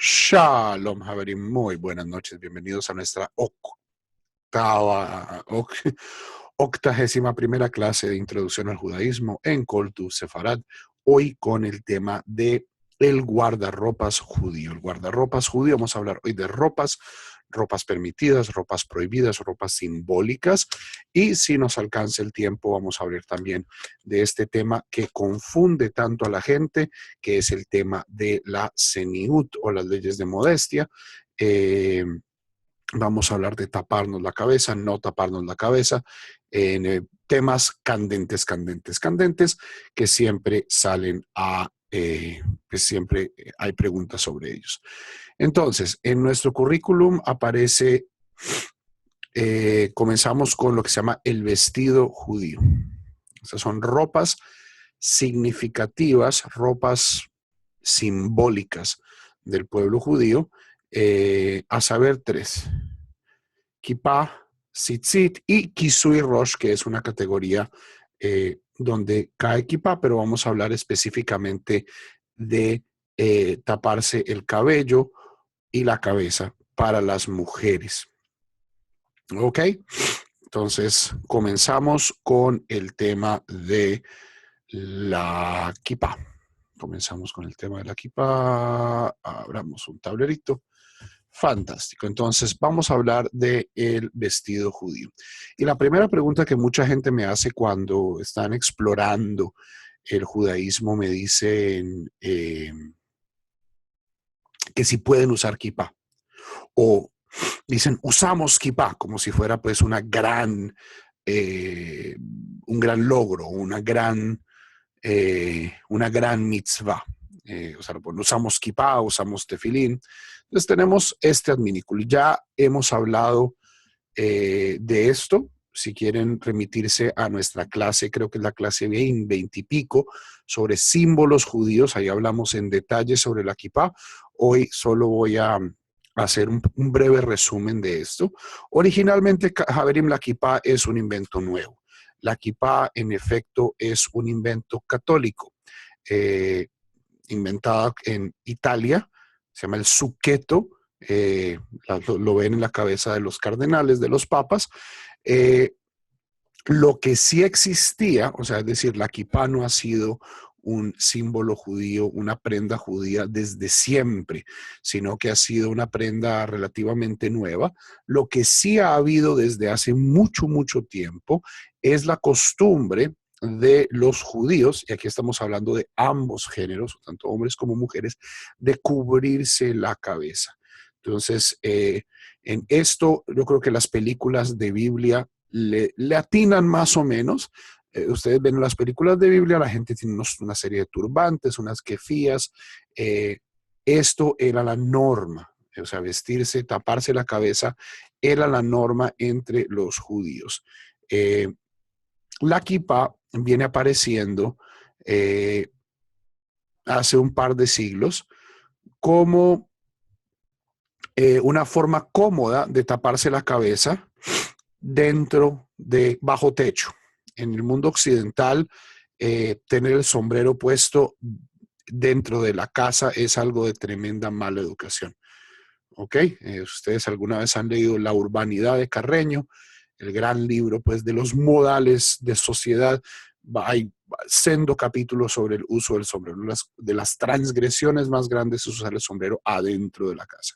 Shalom, Javerim. Muy buenas noches. Bienvenidos a nuestra octagésima primera clase de Introducción al Judaísmo en Coltu Sefarad. Hoy con el tema de el guardarropas judío. El guardarropas judío, vamos a hablar hoy de ropas permitidas, ropas prohibidas, ropas simbólicas. Y si nos alcanza el tiempo, vamos a hablar también de este tema que confunde tanto a la gente, que es el tema de la Seniut o las leyes de modestia. Vamos a hablar de taparnos la cabeza, no taparnos la cabeza, en temas candentes que siempre salen pues siempre hay preguntas sobre ellos. Entonces, en nuestro currículum aparece, comenzamos con lo que se llama el vestido judío. Estas son ropas significativas, ropas simbólicas del pueblo judío, a saber 3. Kippah, tzitzit y kisui rosh, que es una categoría donde cae kippah, pero vamos a hablar específicamente de taparse el cabello y la cabeza para las mujeres. ¿Ok? Entonces, comenzamos con el tema de la kippah. Comenzamos con el tema de la kippah. Abramos un tablerito. Fantástico. Entonces, vamos a hablar del vestido judío. Y la primera pregunta que mucha gente me hace cuando están explorando el judaísmo, me dicen que si pueden usar kippah. O dicen, usamos kippah, como si fuera pues un gran logro, una gran mitzvah. O sea, bueno, usamos kippah, usamos tefilín. Entonces tenemos este adminículo. Ya hemos hablado de esto. Si quieren remitirse a nuestra clase, creo que es la clase 20 y pico, sobre símbolos judíos. Ahí hablamos en detalle sobre la kippah. Hoy solo voy a hacer un breve resumen de esto. Originalmente, Javerim, la kippah es un invento nuevo. La kippah, en efecto, es un invento católico, inventada en Italia, se llama el suqueto, lo ven en la cabeza de los cardenales, de los papas. Lo que sí existía, o sea, es decir, la kippah no ha sido un símbolo judío, una prenda judía desde siempre, sino que ha sido una prenda relativamente nueva. Lo que sí ha habido desde hace mucho tiempo es la costumbre de los judíos, y aquí estamos hablando de ambos géneros, tanto hombres como mujeres, de cubrirse la cabeza. Entonces, en esto yo creo que las películas de Biblia le atinan más o menos. Ustedes ven las películas de Biblia, la gente tiene una serie de turbantes, unas kefías. Esto era la norma, o sea, vestirse, taparse la cabeza, era la norma entre los judíos. La kippah viene apareciendo hace un par de siglos como una forma cómoda de taparse la cabeza dentro de bajo techo. En el mundo occidental, tener el sombrero puesto dentro de la casa es algo de tremenda mala educación. ¿Ok? Ustedes alguna vez han leído La urbanidad de Carreño, el gran libro pues, de los modales de sociedad. Hay sendo capítulos sobre el uso del sombrero. De las transgresiones más grandes es usar el sombrero adentro de la casa.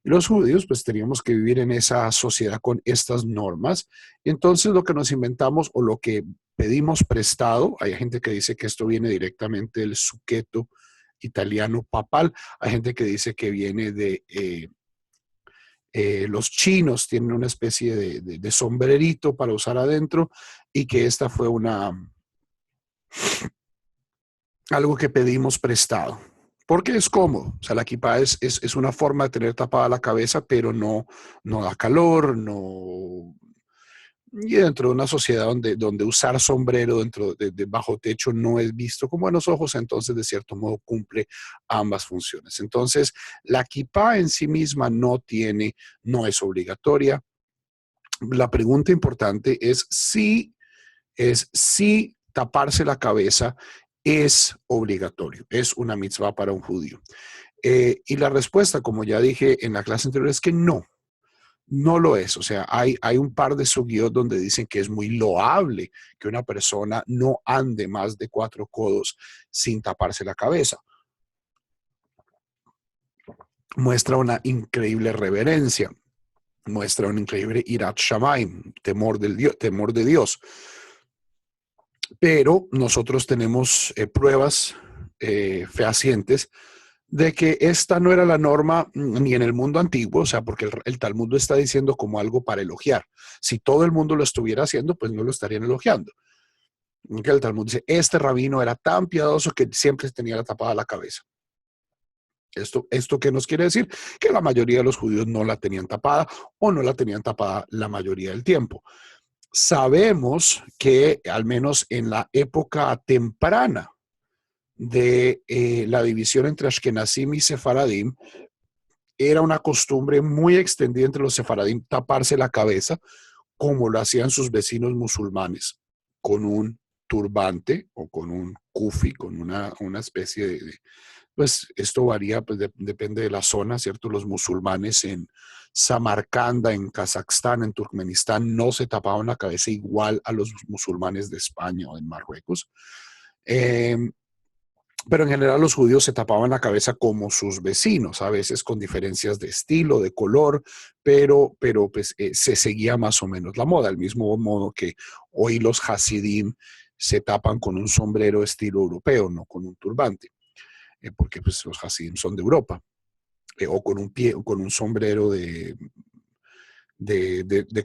Y los judíos pues teníamos que vivir en esa sociedad con estas normas. Y entonces lo que nos inventamos o lo que pedimos prestado, hay gente que dice que esto viene directamente del suqueto italiano papal, hay gente que dice que viene de los chinos, tienen una especie de sombrerito para usar adentro y que esta fue algo que pedimos prestado. Porque es cómodo, o sea, la kippah es una forma de tener tapada la cabeza, pero no da calor, no. Y dentro de una sociedad donde usar sombrero dentro de bajo techo no es visto con buenos ojos, entonces de cierto modo cumple ambas funciones. Entonces, la kippah en sí misma no es obligatoria. La pregunta importante es si taparse la cabeza es obligatorio, es una mitzvah para un judío. Y la respuesta, como ya dije en la clase anterior, es que no. No lo es. O sea, hay un par de sugiot donde dicen que es muy loable que una persona no ande más de 4 codos sin taparse la cabeza. Muestra una increíble reverencia, muestra un increíble irat shamayim, temor de Dios. Pero nosotros tenemos pruebas fehacientes de que esta no era la norma ni en el mundo antiguo, o sea, porque el Talmud lo está diciendo como algo para elogiar. Si todo el mundo lo estuviera haciendo, pues no lo estarían elogiando. Que el Talmud dice, este rabino era tan piadoso que siempre tenía tapada la cabeza. ¿Esto qué nos quiere decir? Que la mayoría de los judíos no la tenían tapada o no la tenían tapada la mayoría del tiempo. Sabemos que al menos en la época temprana de la división entre Ashkenazim y Sefaradim, era una costumbre muy extendida entre los Sefaradim taparse la cabeza, como lo hacían sus vecinos musulmanes, con un turbante o con un kufi, con una especie pues esto varía, pues depende de la zona, ¿cierto? Los musulmanes en Samarcanda, en Kazajstán, en Turkmenistán, no se tapaban la cabeza igual a los musulmanes de España o en Marruecos. Pero en general los judíos se tapaban la cabeza como sus vecinos, a veces con diferencias de estilo, de color, pero pues, se seguía más o menos la moda, del mismo modo que hoy los hasidim se tapan con un sombrero estilo europeo, no con un turbante, porque pues, los hasidim son de Europa, o con un sombrero de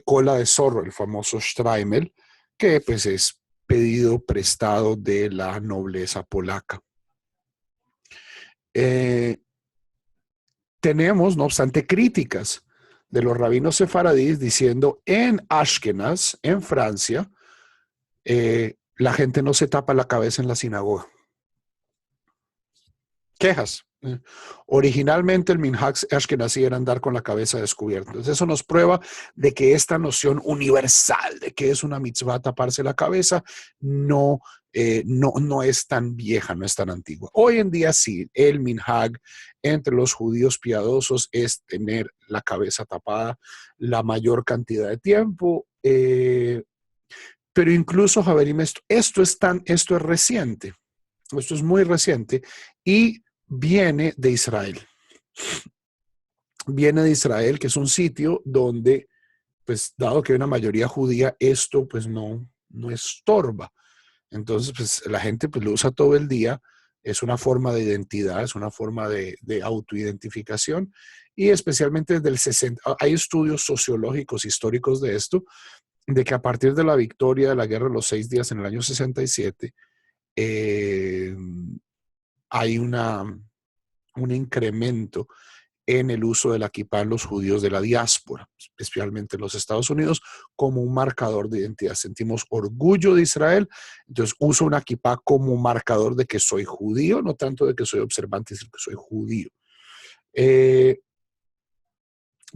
cola de zorro, el famoso Streimel, que pues es pedido prestado de la nobleza polaca. Tenemos, no obstante, críticas de los rabinos sefaradíes diciendo en Ashkenaz, en Francia, la gente no se tapa la cabeza en la sinagoga. Quejas. Originalmente el minhag ashkenazí era andar con la cabeza descubierta. Entonces eso nos prueba de que esta noción universal de que es una mitzvah taparse la cabeza no es tan vieja, no es tan antigua. Hoy en día sí, el minhag entre los judíos piadosos es tener la cabeza tapada la mayor cantidad de tiempo. Pero incluso, Javerim, esto es reciente. Esto es muy reciente y viene de Israel. Viene de Israel, que es un sitio donde, pues, dado que hay una mayoría judía, esto, pues, no estorba. Entonces, pues, la gente, pues, lo usa todo el día. Es una forma de identidad, es una forma de autoidentificación. Y especialmente desde el 60, hay estudios sociológicos, históricos de esto, de que a partir de la victoria de la Guerra de los 6 días en el año 67, hay un incremento en el uso de la kipá en los judíos de la diáspora, especialmente en los Estados Unidos, como un marcador de identidad. Sentimos orgullo de Israel, entonces uso una kipá como marcador de que soy judío, no tanto de que soy observante, sino que soy judío.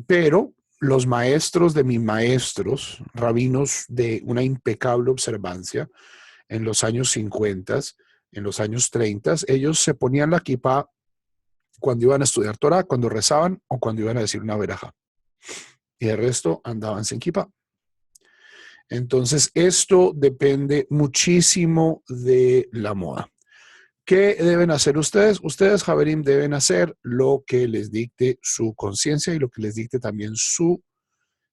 Pero los maestros de mis maestros, rabinos de una impecable observancia, en los años 50, en los años 30, ellos se ponían la kipá cuando iban a estudiar Torah, cuando rezaban o cuando iban a decir una verajá. Y el resto andaban sin kipá. Entonces, esto depende muchísimo de la moda. ¿Qué deben hacer ustedes? Ustedes, Javerim, deben hacer lo que les dicte su conciencia y lo que les dicte también su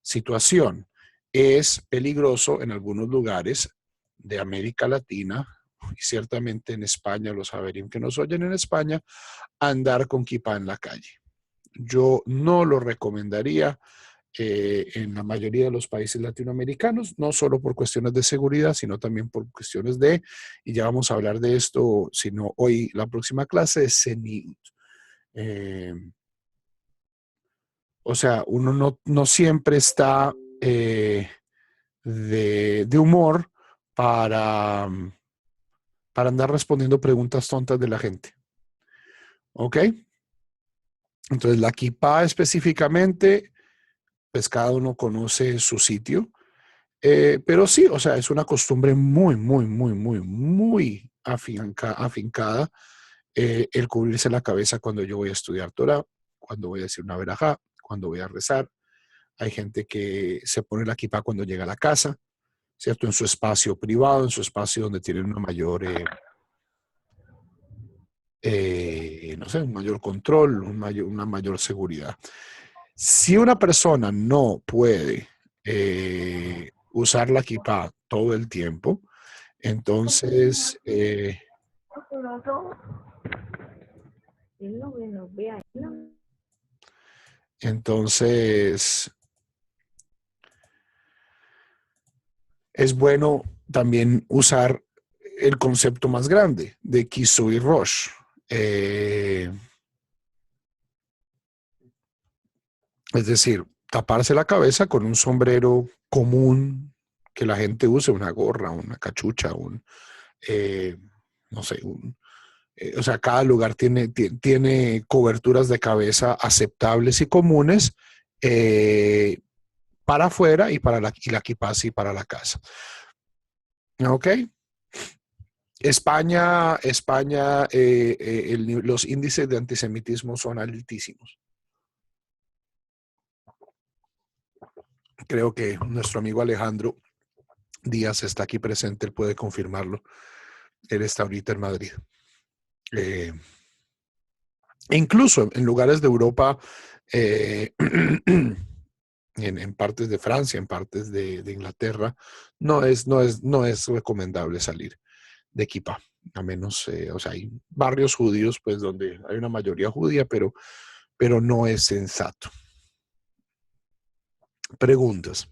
situación. Es peligroso en algunos lugares de América Latina y ciertamente en España, los Javerim que nos oyen en España, andar con kipá en la calle. Yo no lo recomendaría en la mayoría de los países latinoamericanos, no solo por cuestiones de seguridad, sino también por cuestiones y ya vamos a hablar de esto, sino hoy la próxima clase es Seniut. O sea, uno no siempre está de humor para andar respondiendo preguntas tontas de la gente. ¿Ok? Entonces, la kipá específicamente, pues cada uno conoce su sitio. Pero sí, o sea, es una costumbre muy, muy, muy, muy, muy afincada el cubrirse la cabeza cuando yo voy a estudiar Torah, cuando voy a decir una verajá, cuando voy a rezar. Hay gente que se pone la kippah cuando llega a la casa, ¿cierto? En su espacio privado, en su espacio donde tienen una mayor, no sé, un mayor control, una mayor seguridad. Si una persona no puede usar la kippah todo el tiempo, entonces, entonces es bueno también usar el concepto más grande de Kisui Rosh. Es decir, taparse la cabeza con un sombrero común que la gente use, una gorra, una cachucha, no sé, o sea, cada lugar tiene coberturas de cabeza aceptables y comunes para afuera y para y la kipasi para la casa. ¿Ok? España, los índices de antisemitismo son altísimos. Creo que nuestro amigo Alejandro Díaz está aquí presente, él puede confirmarlo. Él está ahorita en Madrid. E incluso en lugares de Europa, en partes de Francia, en partes de Inglaterra, no es recomendable salir de kippah, a menos, o sea, hay barrios judíos, pues, donde hay una mayoría judía, pero no es sensato. Preguntas.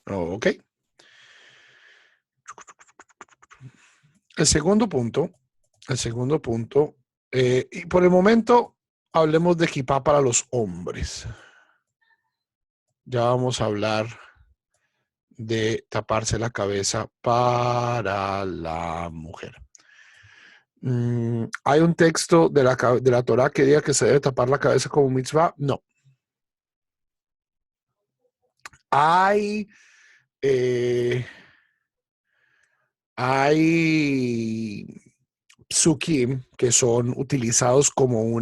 Ok. El segundo punto, y por el momento hablemos de kippah para los hombres. Ya vamos a hablar de taparse la cabeza para la mujer. ¿Hay un texto de la Torah que diga que se debe tapar la cabeza como mitzvah? No. Hay psukim que son utilizados como o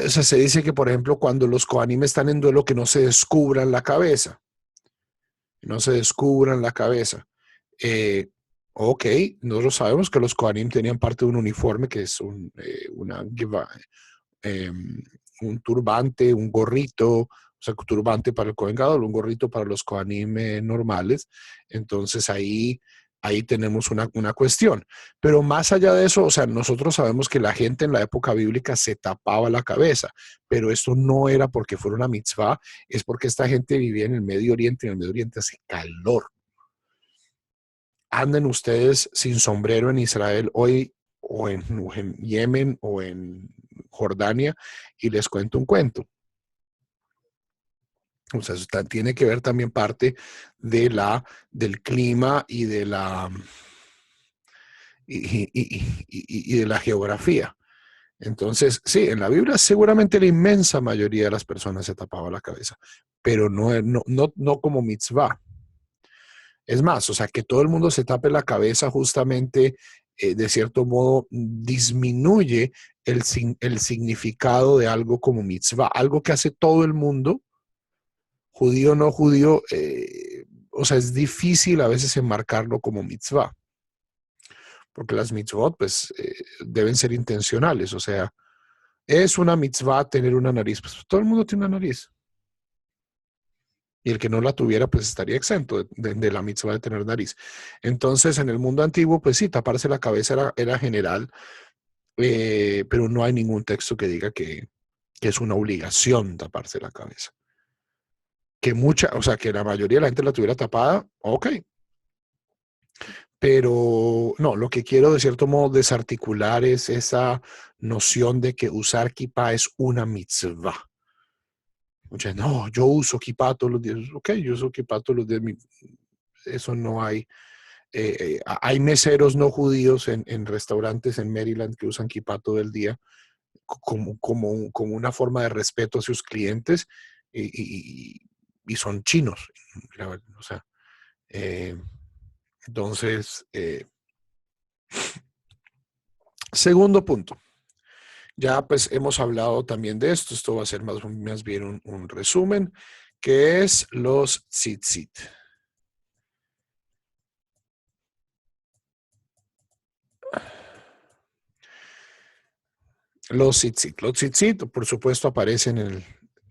sea, se dice que, por ejemplo, cuando los Kohanim están en duelo, que no se descubran la cabeza. No se descubran la cabeza. Ok, nosotros sabemos que los Kohanim tenían parte de un uniforme que es un turbante, un gorrito, o sea, un turbante para el Kohen Gadol, un gorrito para los Kohanim normales. Entonces ahí tenemos una cuestión. Pero más allá de eso, o sea, nosotros sabemos que la gente en la época bíblica se tapaba la cabeza, pero esto no era porque fuera una mitzvah, es porque esta gente vivía en el Medio Oriente, y en el Medio Oriente hace calor. Anden ustedes sin sombrero en Israel hoy, o en Yemen, o en Jordania, y les cuento un cuento. O sea, eso tiene que ver también parte del clima y de la geografía. Entonces, sí, en la Biblia seguramente la inmensa mayoría de las personas se tapaba la cabeza, pero no como mitzvah. Es más, o sea, que todo el mundo se tape la cabeza justamente, de cierto modo, disminuye el significado de algo como mitzvah, algo que hace todo el mundo, judío o no judío, o sea, es difícil a veces enmarcarlo como mitzvah, porque las mitzvot, pues, deben ser intencionales, o sea, es una mitzvah tener una nariz, pues todo el mundo tiene una nariz. Y el que no la tuviera, pues estaría exento de la mitzvah de tener nariz. Entonces, en el mundo antiguo, pues sí, taparse la cabeza era general, pero no hay ningún texto que diga que es una obligación taparse la cabeza. O sea, que la mayoría de la gente la tuviera tapada, ok. Pero no, lo que quiero de cierto modo desarticular es esa noción de que usar kippah es una mitzvah. Muchas, no, yo uso kippah todos los días. Ok, yo uso kippah todos los días. Eso no hay. Hay meseros no judíos en restaurantes en Maryland que usan kippah todo el día como una forma de respeto a sus clientes y son chinos, la verdad, o sea, eh, entonces, segundo punto. Ya pues hemos hablado también de esto. Esto va a ser más bien un resumen, que es los tzitzit. Los tzitzit. Los tzitzit, por supuesto, aparecen en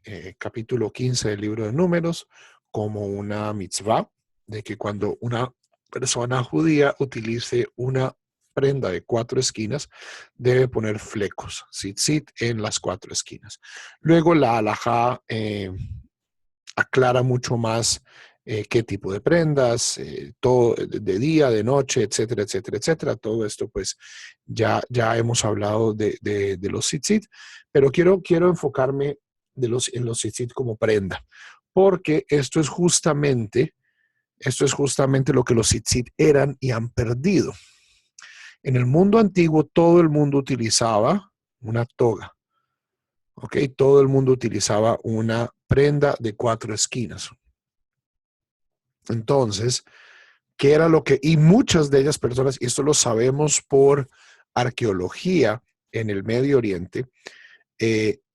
el capítulo 15 del libro de Números como una mitzvah, de que cuando una persona judía utilice una prenda de 4 esquinas, debe poner flecos, tzitzit, en las 4 esquinas. Luego la halajá aclara mucho más qué tipo de prendas, todo de día, de noche, etcétera, etcétera, etcétera. Todo esto pues ya hemos hablado de los tzitzit, pero quiero enfocarme en los tzitzit como prenda, porque esto es justamente lo que los tzitzit eran y han perdido. En el mundo antiguo todo el mundo utilizaba una toga, ¿ok? Todo el mundo utilizaba una prenda de 4 esquinas. Entonces, ¿qué era lo que? Y muchas de ellas personas, y esto lo sabemos por arqueología en el Medio Oriente,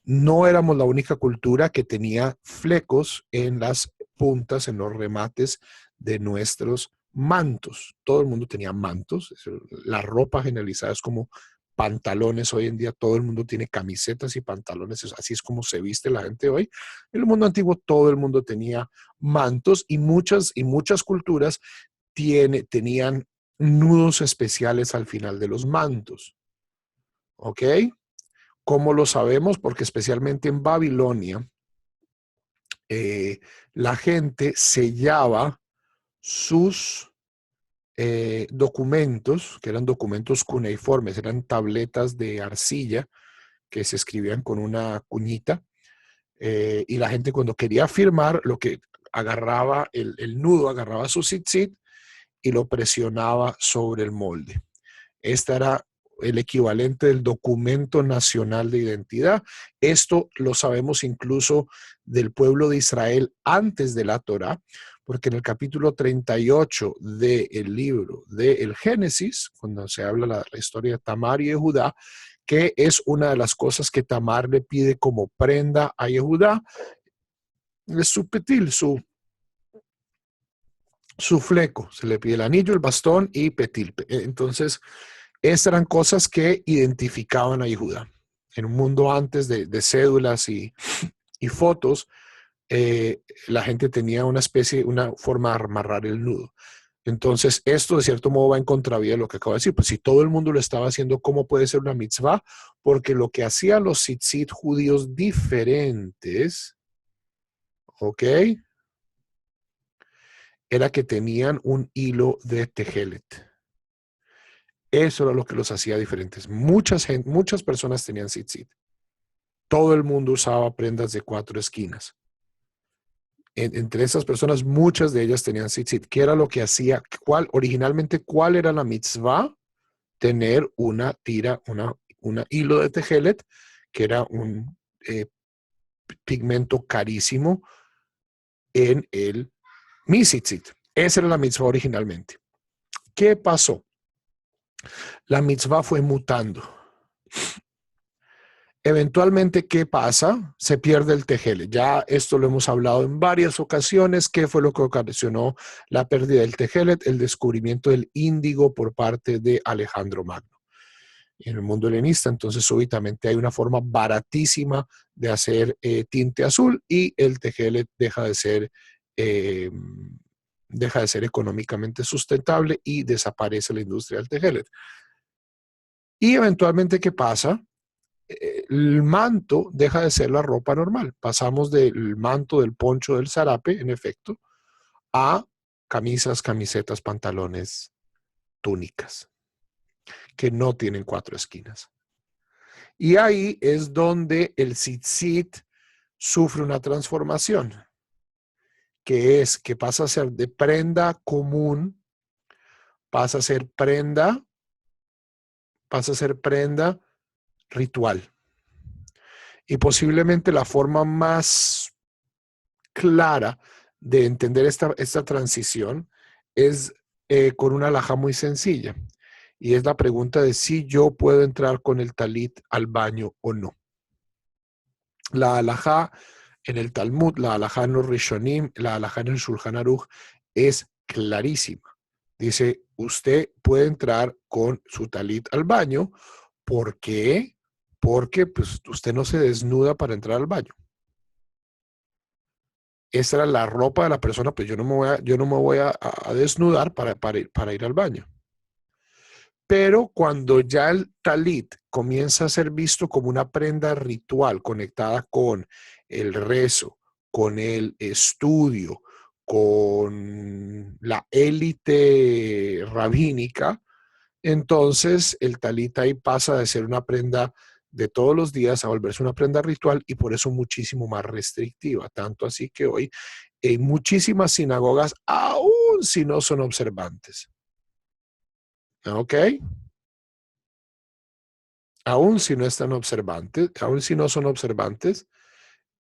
no éramos la única cultura que tenía flecos en las puntas, en los remates de nuestros mantos. Todo el mundo tenía mantos. La ropa generalizada es como pantalones. Hoy en día todo el mundo tiene camisetas y pantalones. Así es como se viste la gente hoy. En el mundo antiguo todo el mundo tenía mantos y muchas culturas tenían nudos especiales al final de los mantos. ¿Ok? ¿Cómo lo sabemos? Porque especialmente en Babilonia, la gente sellaba sus documentos, que eran documentos cuneiformes, eran tabletas de arcilla que se escribían con una cuñita, y la gente cuando quería firmar, lo que agarraba el nudo, agarraba su tzitzit y lo presionaba sobre el molde. Este era el equivalente del documento nacional de identidad. Esto lo sabemos incluso del pueblo de Israel antes de la Torá, porque en el capítulo 38 del libro del Génesis, cuando se habla la historia de Tamar y Judá, que es una de las cosas que Tamar le pide como prenda a Yehudá, es su petil, su fleco. Se le pide el anillo, el bastón y petil. Entonces, estas eran cosas que identificaban a Yehuda. En un mundo antes de cédulas y fotos, la gente tenía una forma de amarrar el nudo. Entonces, esto de cierto modo va en contravía de lo que acabo de decir. Pues si todo el mundo lo estaba haciendo, ¿cómo puede ser una mitzvah? Porque lo que hacían los tzitzit judíos diferentes, ¿ok? Era que tenían un hilo de tejelet. Eso era lo que los hacía diferentes. Muchas personas tenían tzitzit. Todo el mundo usaba prendas de 4 esquinas. Entre esas personas, muchas de ellas tenían tzitzit. ¿Qué era lo que hacía? Originalmente, ¿cuál era la mitzvah? Tener una tira, una hilo de tejelet, que era un pigmento carísimo en el tzitzit. Esa era la mitzvah originalmente. ¿Qué pasó? La mitzvah fue mutando. Eventualmente, ¿qué pasa? Se pierde el tejele. Ya esto lo hemos hablado en varias ocasiones. ¿Qué fue lo que ocasionó la pérdida del tejele? El descubrimiento del índigo por parte de Alejandro Magno. En el mundo helenista, entonces súbitamente hay una forma baratísima de hacer tinte azul y el tejele eh, deja de ser económicamente sustentable y desaparece la industria del tejele. Y eventualmente, ¿qué pasa? El manto deja de ser la ropa normal. Pasamos del manto, del poncho, del zarape, en efecto, a camisas, camisetas, pantalones, túnicas, que no tienen 4 esquinas. Y ahí es donde el tzitzit sufre una transformación, que es que pasa a ser de prenda común, pasa a ser prenda ritual. Y posiblemente la forma más clara de entender esta transición es con una alajá muy sencilla. Y es la pregunta de si yo puedo entrar con el talit al baño o no. La alajá en el Talmud, la alajá en los Rishonim, la alajá en el Shulchan Aruch es clarísima. Dice, usted puede entrar con su talit al baño. ¿Por qué? Porque pues, usted no se desnuda para entrar al baño. Esa era la ropa de la persona, pues yo no me voy a desnudar para ir al baño. Pero cuando ya el talit comienza a ser visto como una prenda ritual conectada con el rezo, con el estudio, con la élite rabínica, entonces el talit ahí pasa de ser una prenda de todos los días a volverse una prenda ritual y por eso muchísimo más restrictiva. Tanto así que hoy en muchísimas sinagogas, aún si no son observantes, ¿ok? Aún si no están observantes, aún si no son observantes,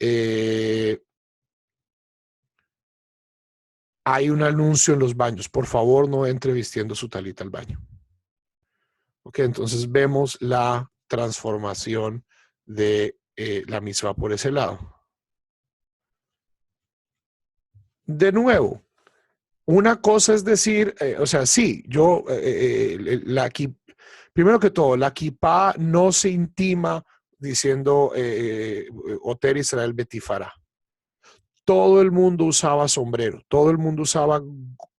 eh, hay un anuncio en los baños. Por favor, no entre vistiendo su talita al baño. Ok, entonces vemos la transformación de la misma por ese lado. De nuevo, una cosa es decir, o sea, sí, yo, primero que todo, la kipá no se intima diciendo Oter Israel Betifara. Todo el mundo usaba sombrero, todo el mundo usaba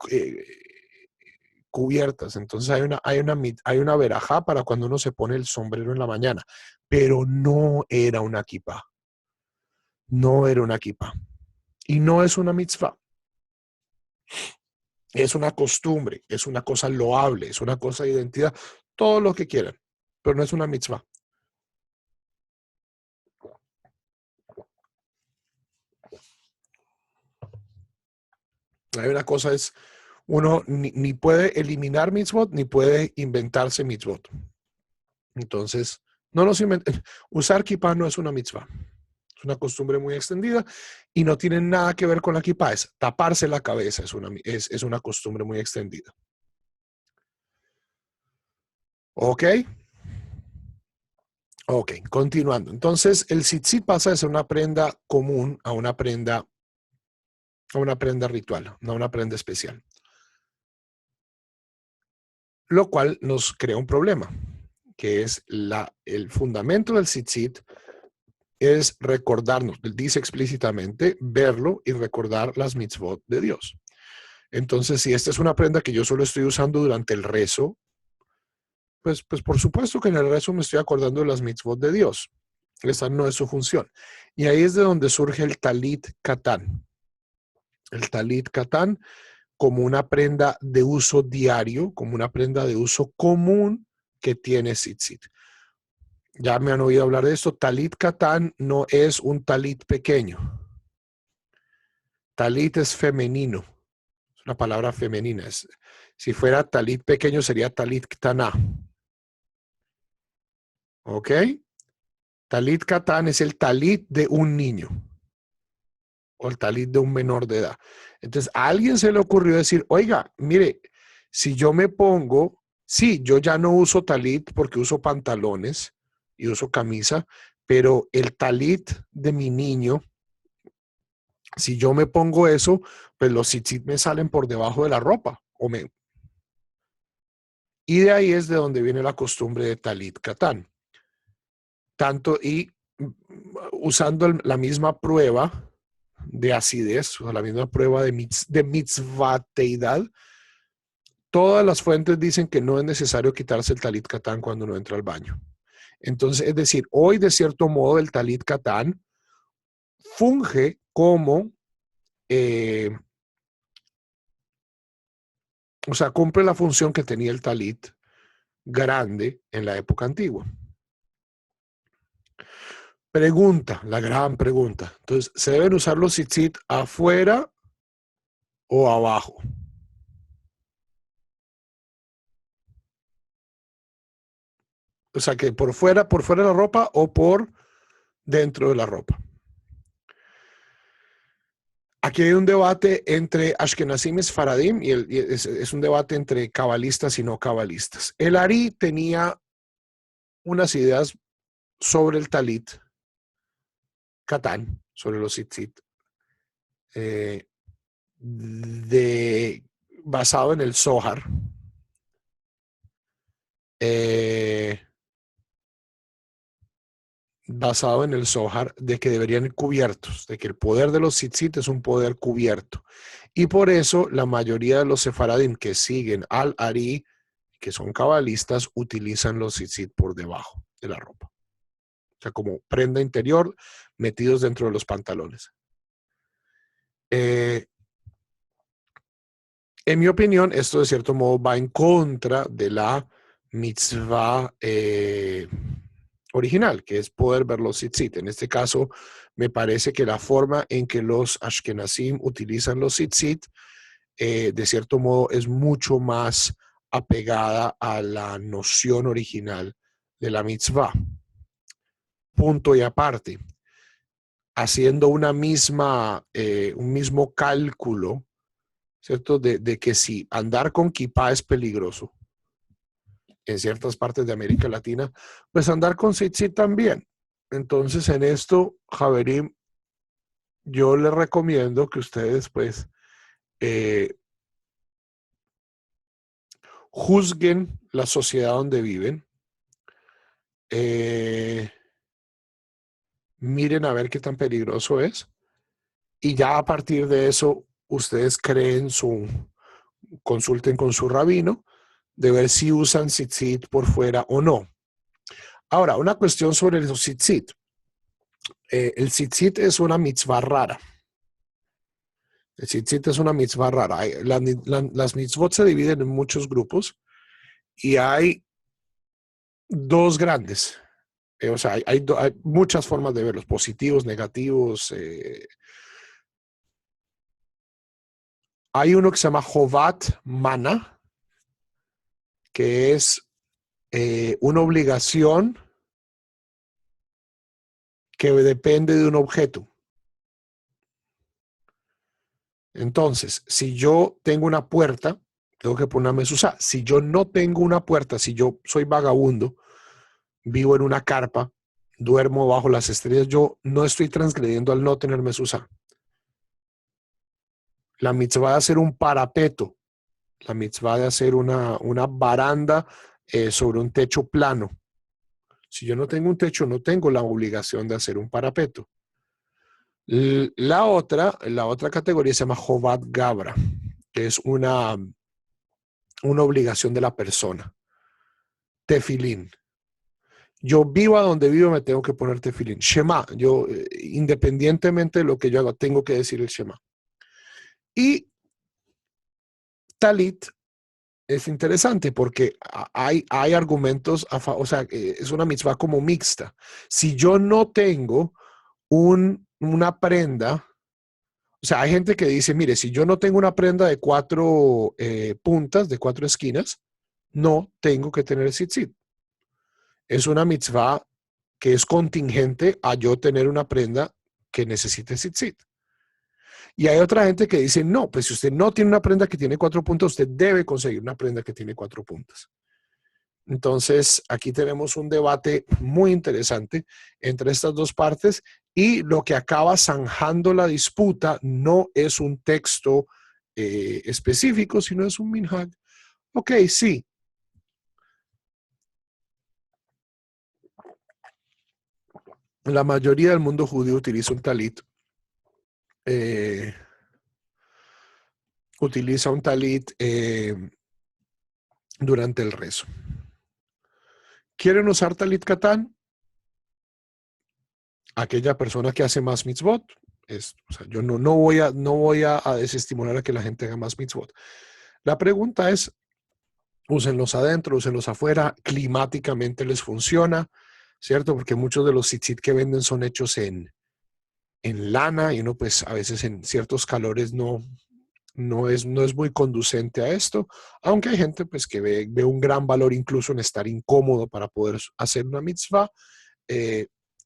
eh, cubiertas. Entonces hay una verajá para cuando uno se pone el sombrero en la mañana, pero no era una kipá. No era una kipá. Y no es una mitzvah. Es una costumbre, es una cosa loable, es una cosa de identidad, todo lo que quieran, pero no es una mitzvah. Hay una cosa es, uno ni puede eliminar mitzvot, ni puede inventarse mitzvot. Entonces, no nos inventen. Usar kippah no es una mitzvah. Es una costumbre muy extendida y no tiene nada que ver con la kippah. Es taparse la cabeza, es una costumbre muy extendida. ¿Ok? Ok, continuando. Entonces, el tzitzit pasa de ser una prenda común a una prenda ritual, no a una prenda especial. Lo cual nos crea un problema, que es el fundamento del tzitzit es recordarnos, dice explícitamente, verlo y recordar las mitzvot de Dios. Entonces, si esta es una prenda que yo solo estoy usando durante el rezo, pues por supuesto que en el rezo me estoy acordando de las mitzvot de Dios. Esa no es su función. Y ahí es de donde surge el talit katán. El talit katán como una prenda de uso diario, como una prenda de uso común que tiene tzitzit. Ya me han oído hablar de esto. Talit katán no es un talit pequeño. Talit es femenino. Es una palabra femenina. Si fuera talit pequeño sería talit ktaná. ¿Ok? Talit katán es el talit de un niño o el talit de un menor de edad. Entonces, a alguien se le ocurrió decir, oiga, mire, si yo me pongo, sí, yo ya no uso talit porque uso pantalones y uso camisa, pero el talit de mi niño, si yo me pongo eso, pues los tzitzit me salen por debajo de la ropa. Y de ahí es de donde viene la costumbre de talit katán. Tanto y usando la misma prueba de acidez, o la misma prueba de mitzvateidad, todas las fuentes dicen que no es necesario quitarse el talit katán cuando uno entra al baño. Entonces, es decir, hoy de cierto modo el talit katán funge como, o sea, cumple la función que tenía el talit grande en la época antigua. Pregunta, la gran pregunta. Entonces, ¿se deben usar los tzitzit afuera o abajo? O sea, que por fuera de la ropa o por dentro de la ropa. Aquí hay un debate entre Ashkenazim y Sfaradim, y es un debate entre cabalistas y no cabalistas. El Ari tenía unas ideas sobre el talit, Catán, sobre los tzitzit, basado en el Zohar, de que deberían ir cubiertos, de que el poder de los tzitzit es un poder cubierto. Y por eso la mayoría de los sefaradim que siguen al Ari, que son cabalistas, utilizan los tzitzit por debajo de la ropa. O sea, como prenda interior metidos dentro de los pantalones. En mi opinión, esto de cierto modo va en contra de la mitzvah original, que es poder ver los tzitzit. En este caso, me parece que la forma en que los Ashkenazim utilizan los tzitzit, de cierto modo, es mucho más apegada a la noción original de la mitzvah. Punto y aparte. Haciendo un mismo cálculo, ¿cierto? De que si andar con kipá es peligroso en ciertas partes de América Latina, pues andar con tzitzit también. Entonces, en esto, Javerim, yo les recomiendo que ustedes, pues, juzguen la sociedad donde viven, miren a ver qué tan peligroso es, y ya a partir de eso, ustedes consulten con su rabino, de ver si usan tzitzit por fuera o no. Ahora, una cuestión sobre los tzitzit. El tzitzit es una mitzvah rara. El tzitzit es una mitzvah rara. Las mitzvot se dividen en muchos grupos y hay dos grandes. O sea, hay muchas formas de verlos, positivos, negativos. Hay uno que se llama Jovat Mana, que es una obligación que depende de un objeto. Entonces, si yo tengo una puerta, tengo que poner una mezuzá. Si yo no tengo una puerta, si yo soy vagabundo, vivo en una carpa, duermo bajo las estrellas, yo no estoy transgrediendo al no tener mezuzá. La mitzvah de hacer un parapeto, la mitzvah de hacer una baranda sobre un techo plano. Si yo no tengo un techo, no tengo la obligación de hacer un parapeto. La otra categoría se llama Jovat Gabra, que es una obligación de la persona. Tefilín. Yo vivo a donde vivo, me tengo que poner tefilín. Shema, yo independientemente de lo que yo haga, tengo que decir el Shema. Y talit es interesante porque hay argumentos, o sea, es una mitzvah como mixta. Si yo no tengo una prenda, o sea, hay gente que dice, mire, si yo no tengo una prenda de 4 puntas, de 4 esquinas, no tengo que tener tzitzit. Es una mitzvah que es contingente a yo tener una prenda que necesite tzitzit. Y hay otra gente que dice, no, pues si usted no tiene una prenda que tiene 4 puntas, usted debe conseguir una prenda que tiene 4 puntas. Entonces, aquí tenemos un debate muy interesante entre estas dos partes y lo que acaba zanjando la disputa no es un texto específico, sino es un minhag. Ok, sí. La mayoría del mundo judío utiliza un talit. Durante el rezo. ¿Quieren usar talit katán? Aquella persona que hace más mitzvot. O sea, yo no voy a desestimular a que la gente haga más mitzvot. La pregunta es, úsenlos adentro, úsenlos afuera, climáticamente les funciona, ¿cierto? Porque muchos de los tzitzit que venden son hechos en lana y uno pues a veces en ciertos calores no es muy conducente a esto, aunque hay gente pues que ve un gran valor incluso en estar incómodo para poder hacer una mitzvah.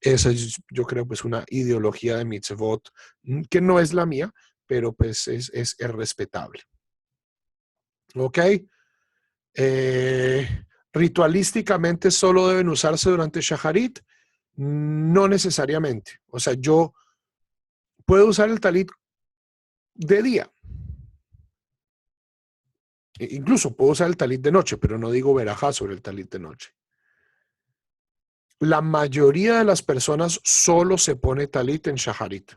Esa es, yo creo, pues una ideología de mitzvot que no es la mía, pero pues es respetable. ¿Ok? Ritualísticamente solo deben usarse durante Shaharit. No necesariamente. O sea, yo puedo usar el talit de día. Incluso puedo usar el talit de noche, pero no digo verajá sobre el talit de noche. La mayoría de las personas solo se pone talit en Shaharit.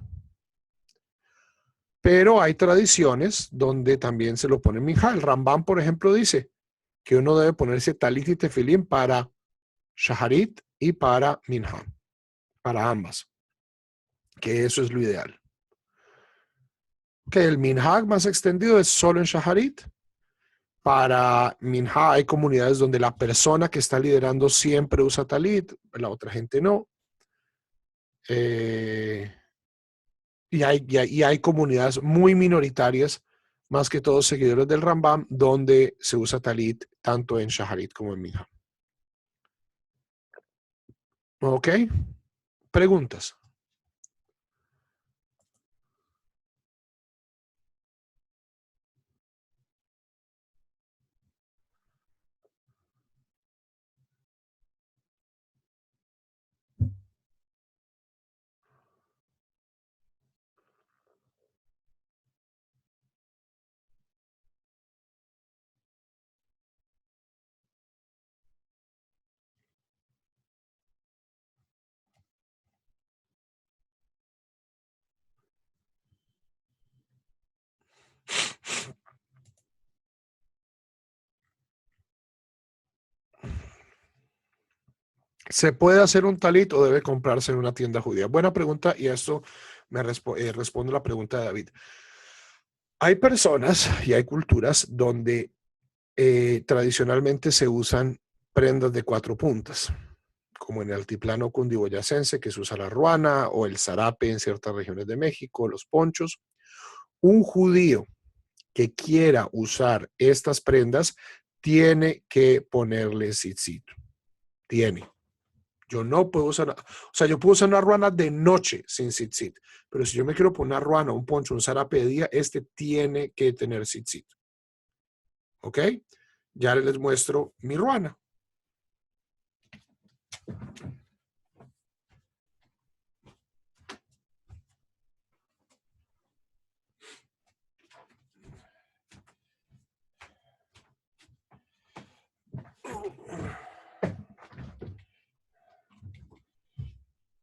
Pero hay tradiciones donde también se lo pone en minjá. El Rambam, por ejemplo, dice que uno debe ponerse talit y tefilín para Shaharit y para minjá, para ambas, que eso es lo ideal. Que el minhag más extendido es solo en Shaharit. Para minhá hay comunidades donde la persona que está liderando siempre usa talit, la otra gente no. Y hay comunidades muy minoritarias, más que todos seguidores del Rambam, donde se usa talit tanto en Shaharit como en minhá. ¿Ok? Preguntas. ¿Se puede hacer un talit o debe comprarse en una tienda judía? Buena pregunta, y esto me responde la pregunta de David. Hay personas y hay culturas donde tradicionalmente se usan prendas de 4 puntas, como en el altiplano cundiboyacense, que se usa la ruana o el zarape en ciertas regiones de México, los ponchos. Un judío que quiera usar estas prendas tiene que ponerle tzitzit. Tiene. Yo no puedo usar, o sea, yo puedo usar una ruana de noche sin tzitzit, pero si yo me quiero poner una ruana, un poncho, un zarape de día, este tiene que tener tzitzit. ¿Ok? Ya les muestro mi ruana.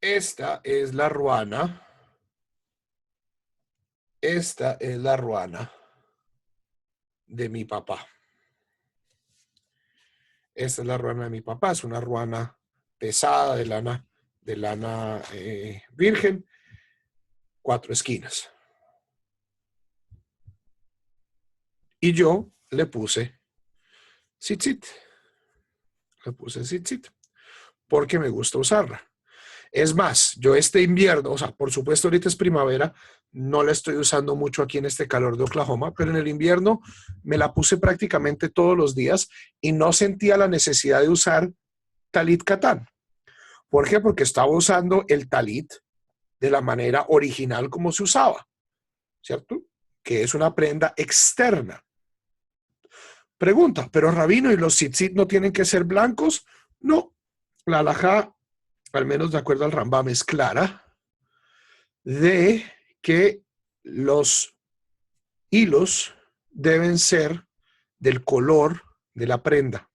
Esta es la ruana. Esta es la ruana de mi papá. Esta es la ruana de mi papá. Es una ruana pesada de lana virgen, 4 esquinas. Y yo le puse tzitzit. Le puse tzitzit porque me gusta usarla. Es más, yo este invierno, o sea, por supuesto ahorita es primavera, no la estoy usando mucho aquí en este calor de Oklahoma, pero en el invierno me la puse prácticamente todos los días y no sentía la necesidad de usar talit katán. ¿Por qué? Porque estaba usando el talit de la manera original como se usaba, ¿cierto? Que es una prenda externa. Pregunta, ¿pero rabino y los tzitzit no tienen que ser blancos? No, la halajá, al menos de acuerdo al Rambam, es clara de que los hilos deben ser del color de la prenda.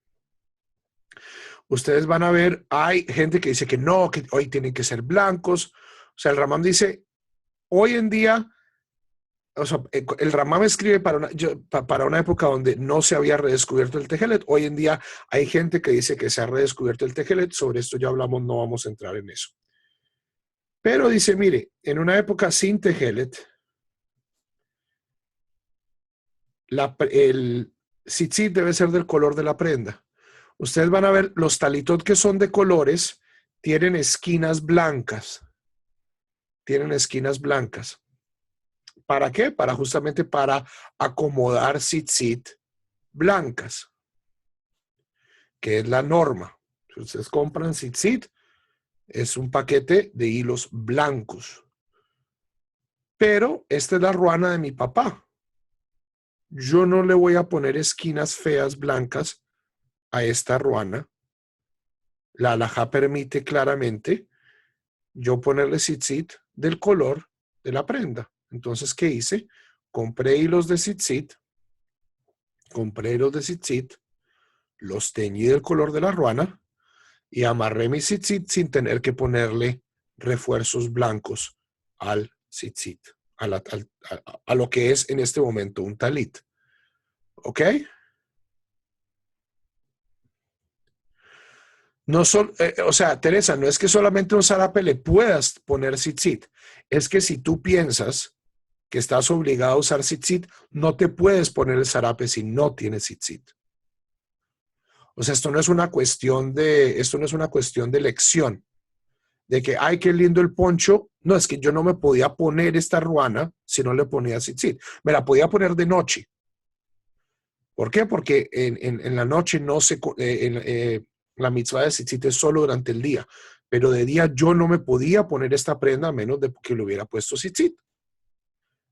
Ustedes van a ver, hay gente que dice que no, que hoy tienen que ser blancos. O sea, el Rambam dice, hoy en día, o sea, el Rambam escribe para una época donde no se había redescubierto el Tejelet. Hoy en día hay gente que dice que se ha redescubierto el Tejelet. Sobre esto ya hablamos, no vamos a entrar en eso. Pero dice, mire, en una época sin Tejelet, el tzitzit debe ser del color de la prenda. Ustedes van a ver, los talitot que son de colores tienen esquinas blancas. Tienen esquinas blancas. ¿Para qué? Justamente para acomodar tzitzit blancas, que es la norma. Si ustedes compran tzitzit, Es un paquete de hilos blancos. Pero esta es la ruana de mi papá. Yo no le voy a poner esquinas feas blancas a esta ruana. La halajá permite claramente yo ponerle tzitzit del color de la prenda. Entonces, ¿qué hice? Compré hilos de tzitzit, los teñí del color de la ruana y amarré mi tzitzit sin tener que ponerle refuerzos blancos al tzitzit, a lo que es en este momento un talit. ¿Ok? No o sea, Teresa, no es que solamente un zarape le puedas poner tzitzit, es que si tú piensas que estás obligado a usar tzitzit, no te puedes poner el zarape si no tienes tzitzit. O sea, esto no es una cuestión de elección, de que, ay, qué lindo el poncho. No, es que yo no me podía poner esta ruana si no le ponía tzitzit. Me la podía poner de noche. ¿Por qué? Porque en la noche no se, la mitzvah de tzitzit es solo durante el día. Pero de día yo no me podía poner esta prenda a menos de que le hubiera puesto tzitzit.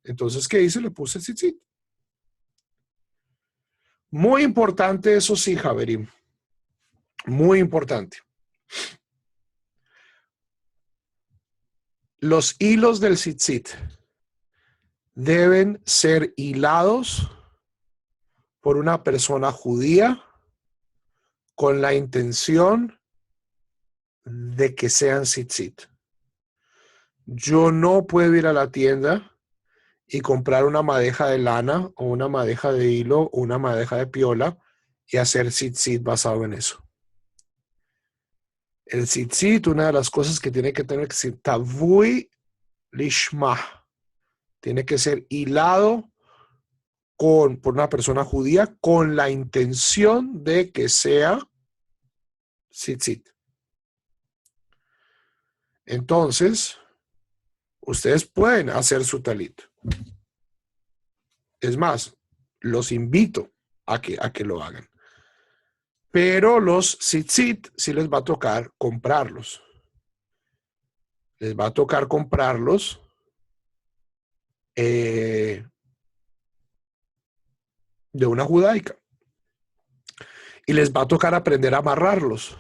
Entonces, ¿qué hice? Le puse tzitzit. Muy importante eso sí, Javerim. Muy importante. Los hilos del tzitzit deben ser hilados por una persona judía con la intención de que sean tzitzit. Yo no puedo ir a la tienda y comprar una madeja de lana o una madeja de hilo o una madeja de piola y hacer tzitzit basado en eso. El tzitzit, una de las cosas que tiene que tener que ser tavui lishma, tiene que ser hilado por una persona judía con la intención de que sea tzitzit. Entonces, ustedes pueden hacer su talit. Es más, los invito a que lo hagan. Pero los tzitzit sí les va a tocar comprarlos. Les va a tocar comprarlos de una judaica. Y les va a tocar aprender a amarrarlos.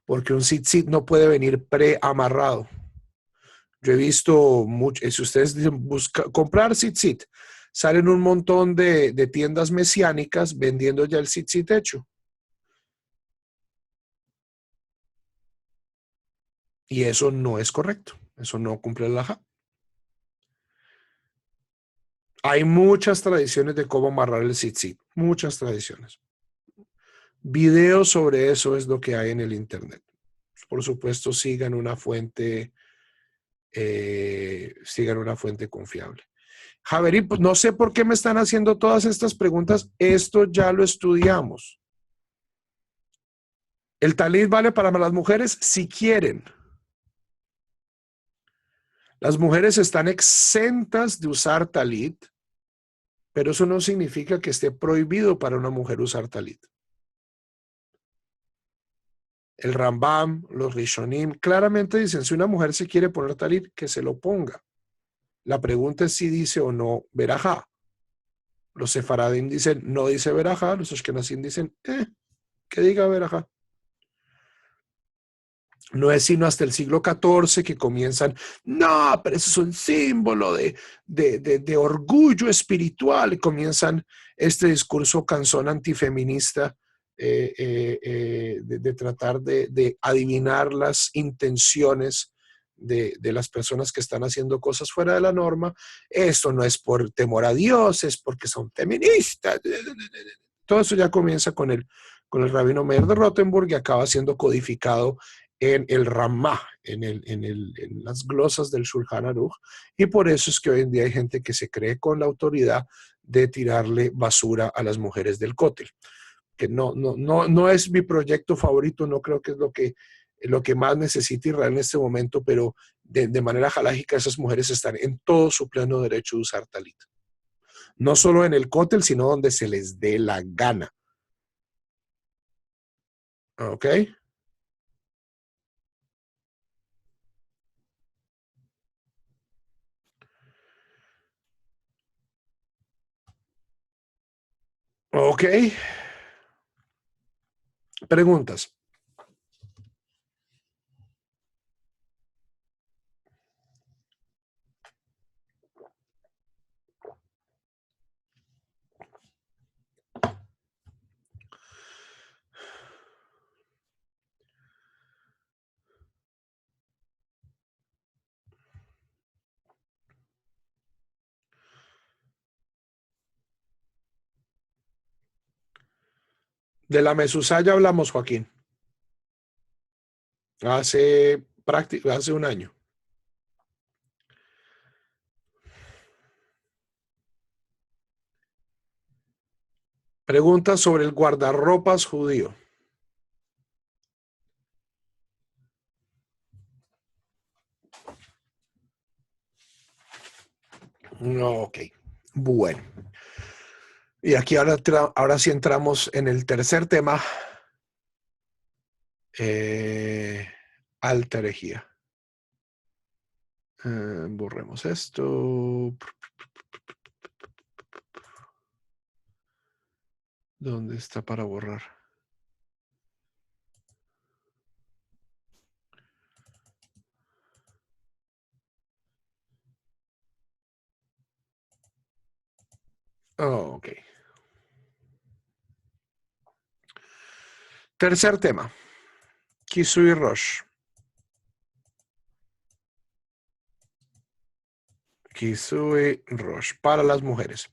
Porque un tzitzit no puede venir preamarrado. Yo he visto mucho, si ustedes dicen comprar tzitzit, salen un montón de tiendas mesiánicas vendiendo ya el tzitzit hecho. Y eso no es correcto. Eso no cumple la halajá. Hay muchas tradiciones de cómo amarrar el tzitzit. Muchas tradiciones. Videos sobre eso es lo que hay en el internet. Por supuesto, sigan una fuente confiable. Javerí, pues no sé por qué me están haciendo todas estas preguntas. Esto ya lo estudiamos. El talit vale para las mujeres si quieren. Las mujeres están exentas de usar talit, pero eso no significa que esté prohibido para una mujer usar talit. El Rambam, los Rishonim, claramente dicen, si una mujer se quiere poner talit, que se lo ponga. La pregunta es si dice o no verajá. Los sefaradim dicen, no dice verajá. Los ashkenazim dicen, que diga verajá. No es sino hasta el siglo XIV que comienzan, no, pero eso es un símbolo de orgullo espiritual. Y comienzan este discurso canzón antifeminista de tratar de adivinar las intenciones de las personas que están haciendo cosas fuera de la norma. Esto no es por temor a Dios, es porque son feministas. Todo eso ya comienza con el rabino Meir de Rottenburg y acaba siendo codificado en el Ramá, en las glosas del Shulchan Aruch, y por eso es que hoy en día hay gente que se cree con la autoridad de tirarle basura a las mujeres del cótel, que no es mi proyecto favorito, no creo que es lo que más necesita Israel en este momento, pero de manera halájica esas mujeres están en todo su pleno derecho de usar talit. No solo en el cótel, sino donde se les dé la gana. ¿Ok? Ok. Preguntas. De la mezuzá ya hablamos, Joaquín. Hace un año. Preguntas sobre el guardarropas judío. Ok. Bueno. Y aquí ahora sí entramos en el tercer tema. Alta herejía. Borremos esto. ¿Dónde está para borrar? Ok. Tercer tema. Kisui Rosh. Kisui Rosh. Para las mujeres.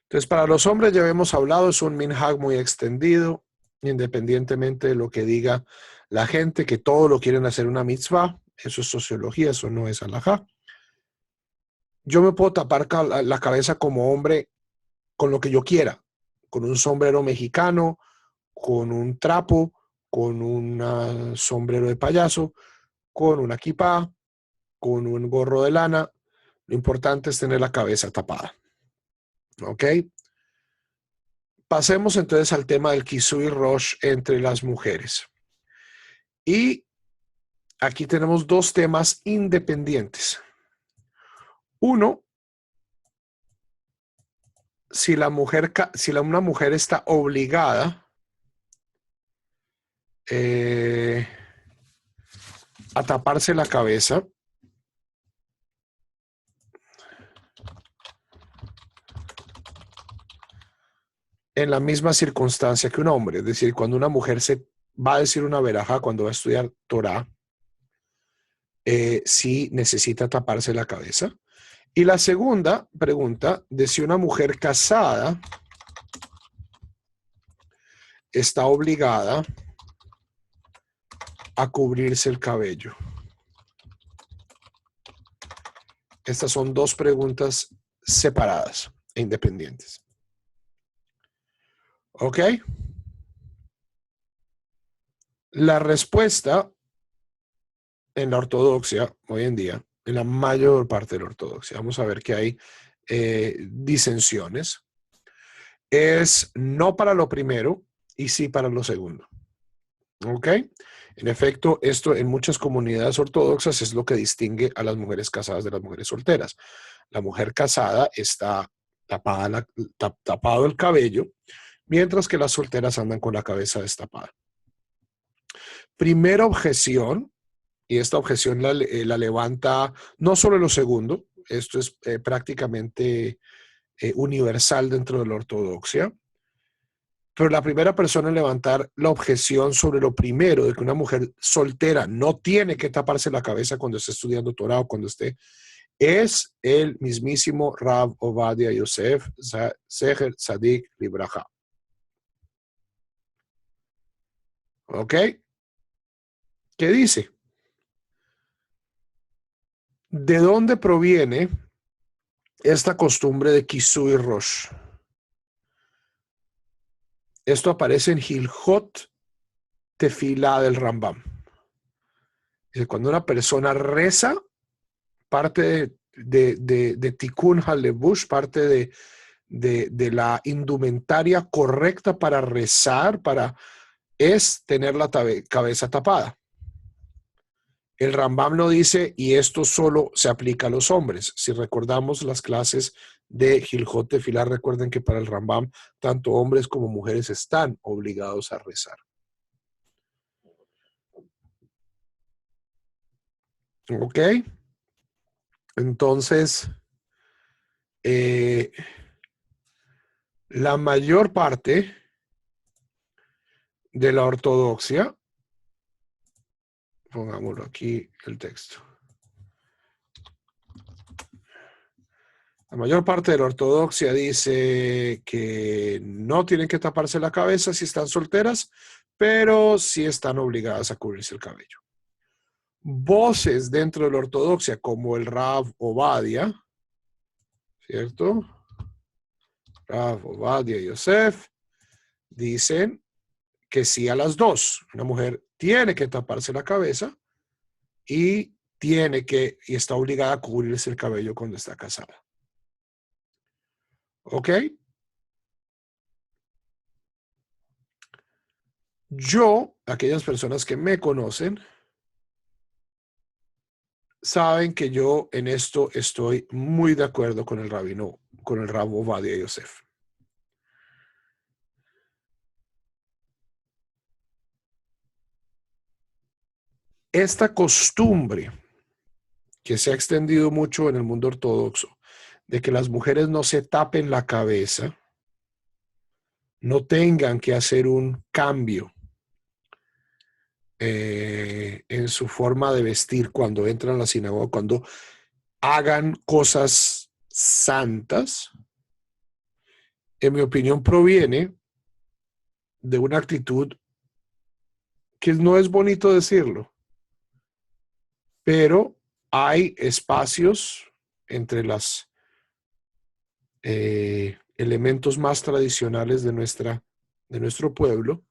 Entonces, para los hombres ya habíamos hablado, es un minhag muy extendido, independientemente de lo que diga la gente, que todo lo quieren hacer una mitzvah. Eso es sociología, eso no es halajá. Yo me puedo tapar la cabeza como hombre con lo que yo quiera, con un sombrero mexicano, con un trapo, con un sombrero de payaso, con una kipá, con un gorro de lana. Lo importante es tener la cabeza tapada. ¿Ok? Pasemos entonces al tema del Kisui Rosh entre las mujeres. Y aquí tenemos dos temas independientes. Uno, si una mujer está obligada a taparse la cabeza en la misma circunstancia que un hombre. Es decir, cuando una mujer se va a decir una verajá, cuando va a estudiar Torah, sí necesita taparse la cabeza. Y la segunda pregunta, de si una mujer casada está obligada a cubrirse el cabello. Estas son dos preguntas separadas e independientes. ¿Ok? La respuesta en la ortodoxia, hoy en día, en la mayor parte de la ortodoxia, vamos a ver que hay disensiones, es no para lo primero y sí para lo segundo. ¿Ok? En efecto, esto en muchas comunidades ortodoxas es lo que distingue a las mujeres casadas de las mujeres solteras. La mujer casada está tapado el cabello, mientras que las solteras andan con la cabeza destapada. Primera objeción, y esta objeción la levanta no solo lo segundo, esto es prácticamente universal dentro de la ortodoxia, pero la primera persona en levantar la objeción sobre lo primero, de que una mujer soltera no tiene que taparse la cabeza cuando esté estudiando Torah o cuando esté, es el mismísimo Rav Ovadia Yosef, Zecher Tzadik Libraja. ¿Ok? ¿Qué dice? ¿De dónde proviene esta costumbre de Kisui Rosh? Esto aparece en Hilhot Tefilá del Rambam. Cuando una persona reza, parte de Tikkun HaLevush, parte de la indumentaria correcta para rezar, es tener la cabeza tapada. El Rambam no dice, y esto solo se aplica a los hombres. Si recordamos las clases de Gilhot Tefilá, recuerden que para el Rambam, tanto hombres como mujeres están obligados a rezar. ¿Ok? Entonces, la mayor parte de la ortodoxia, pongámoslo aquí el texto. La mayor parte de la ortodoxia dice que no tienen que taparse la cabeza si están solteras, pero sí están obligadas a cubrirse el cabello. Voces dentro de la ortodoxia, como el Rav Ovadia, ¿cierto? Rav Ovadia Yosef, dicen que sí a las dos. Una mujer tiene que taparse la cabeza y está obligada a cubrirse el cabello cuando está casada. ¿Ok? Aquellas personas que me conocen, saben que yo en esto estoy muy de acuerdo con el rabino, con el Rav Ovadia Yosef. Esta costumbre que se ha extendido mucho en el mundo ortodoxo, de que las mujeres no se tapen la cabeza, no tengan que hacer un cambio en su forma de vestir cuando entran a la sinagoga, cuando hagan cosas santas, en mi opinión proviene de una actitud que no es bonito decirlo, pero hay espacios entre los elementos más tradicionales de nuestro pueblo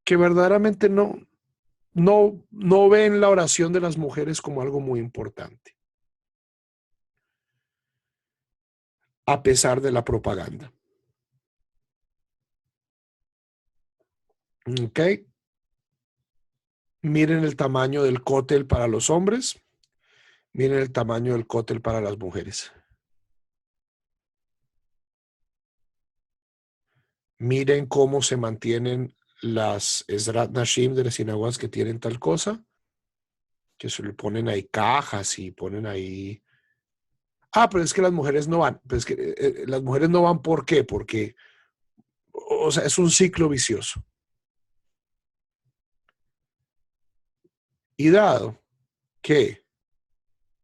que verdaderamente no ven la oración de las mujeres como algo muy importante, a pesar de la propaganda. ¿Ok? Miren el tamaño del cótel para los hombres, miren el tamaño del cótel para las mujeres. Miren cómo se mantienen las Ezrat Nashim de las sinagogas que tienen tal cosa, que se le ponen ahí cajas y ponen ahí. Pero es que las mujeres no van. Pero es que las mujeres no van, ¿por qué? Porque, o sea, es un ciclo vicioso. Y dado que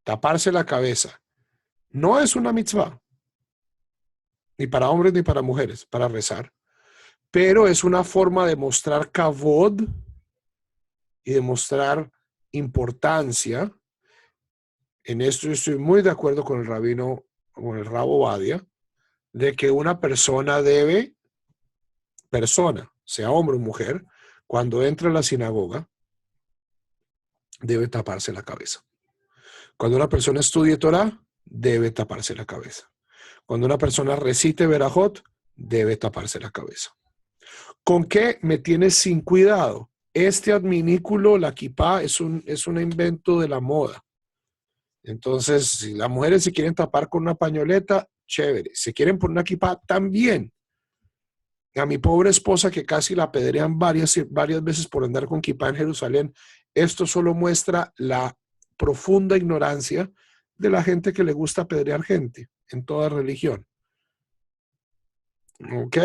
taparse la cabeza no es una mitzvah, ni para hombres ni para mujeres, para rezar, pero es una forma de mostrar kavod y de mostrar importancia. En esto yo estoy muy de acuerdo con el rabino, con el Rabo Badia, de que una persona, sea hombre o mujer, cuando entra a la sinagoga, debe taparse la cabeza. Cuando una persona estudie Torah, debe taparse la cabeza. Cuando una persona recite Berajot, debe taparse la cabeza. ¿Con qué me tienes sin cuidado? Este adminículo, la kipá, es un invento de la moda. Entonces, si las mujeres se quieren tapar con una pañoleta, chévere. Si quieren poner una kipá, también. A mi pobre esposa, que casi la apedrean varias veces por andar con kipá en Jerusalén, esto solo muestra la profunda ignorancia de la gente que le gusta apedrear gente en toda religión. ¿Ok?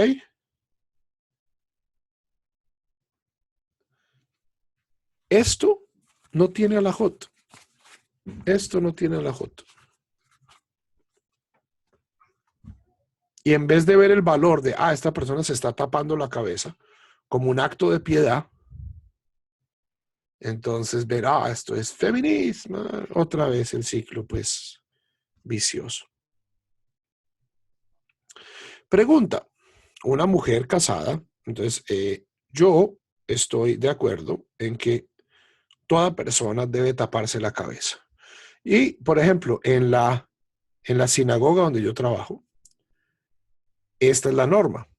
Esto no tiene alajot. Esto no tiene alajot. Y en vez de ver el valor de, esta persona se está tapando la cabeza como un acto de piedad, entonces ver, esto es feminismo, otra vez el ciclo, pues, vicioso. Pregunta, una mujer casada, entonces yo estoy de acuerdo en que toda persona debe taparse la cabeza. Y, por ejemplo, en la sinagoga donde yo trabajo, esta es la norma.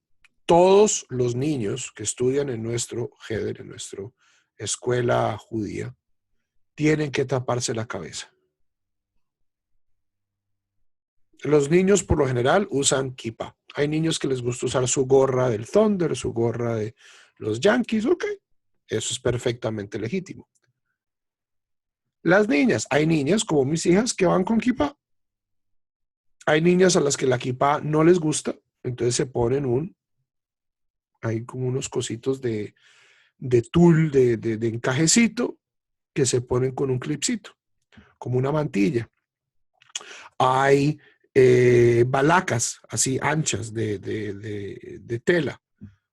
Todos los niños que estudian en nuestro Heder, en nuestra escuela judía, tienen que taparse la cabeza. Los niños por lo general usan kippah. Hay niños que les gusta usar su gorra del Thunder, su gorra de los Yankees, ok. Eso es perfectamente legítimo. Las niñas, hay niñas como mis hijas que van con kippah. Hay niñas a las que la kippah no les gusta, entonces se ponen hay como unos cositos de tul, de encajecito, que se ponen con un clipcito, como una mantilla. Hay balacas así anchas de tela.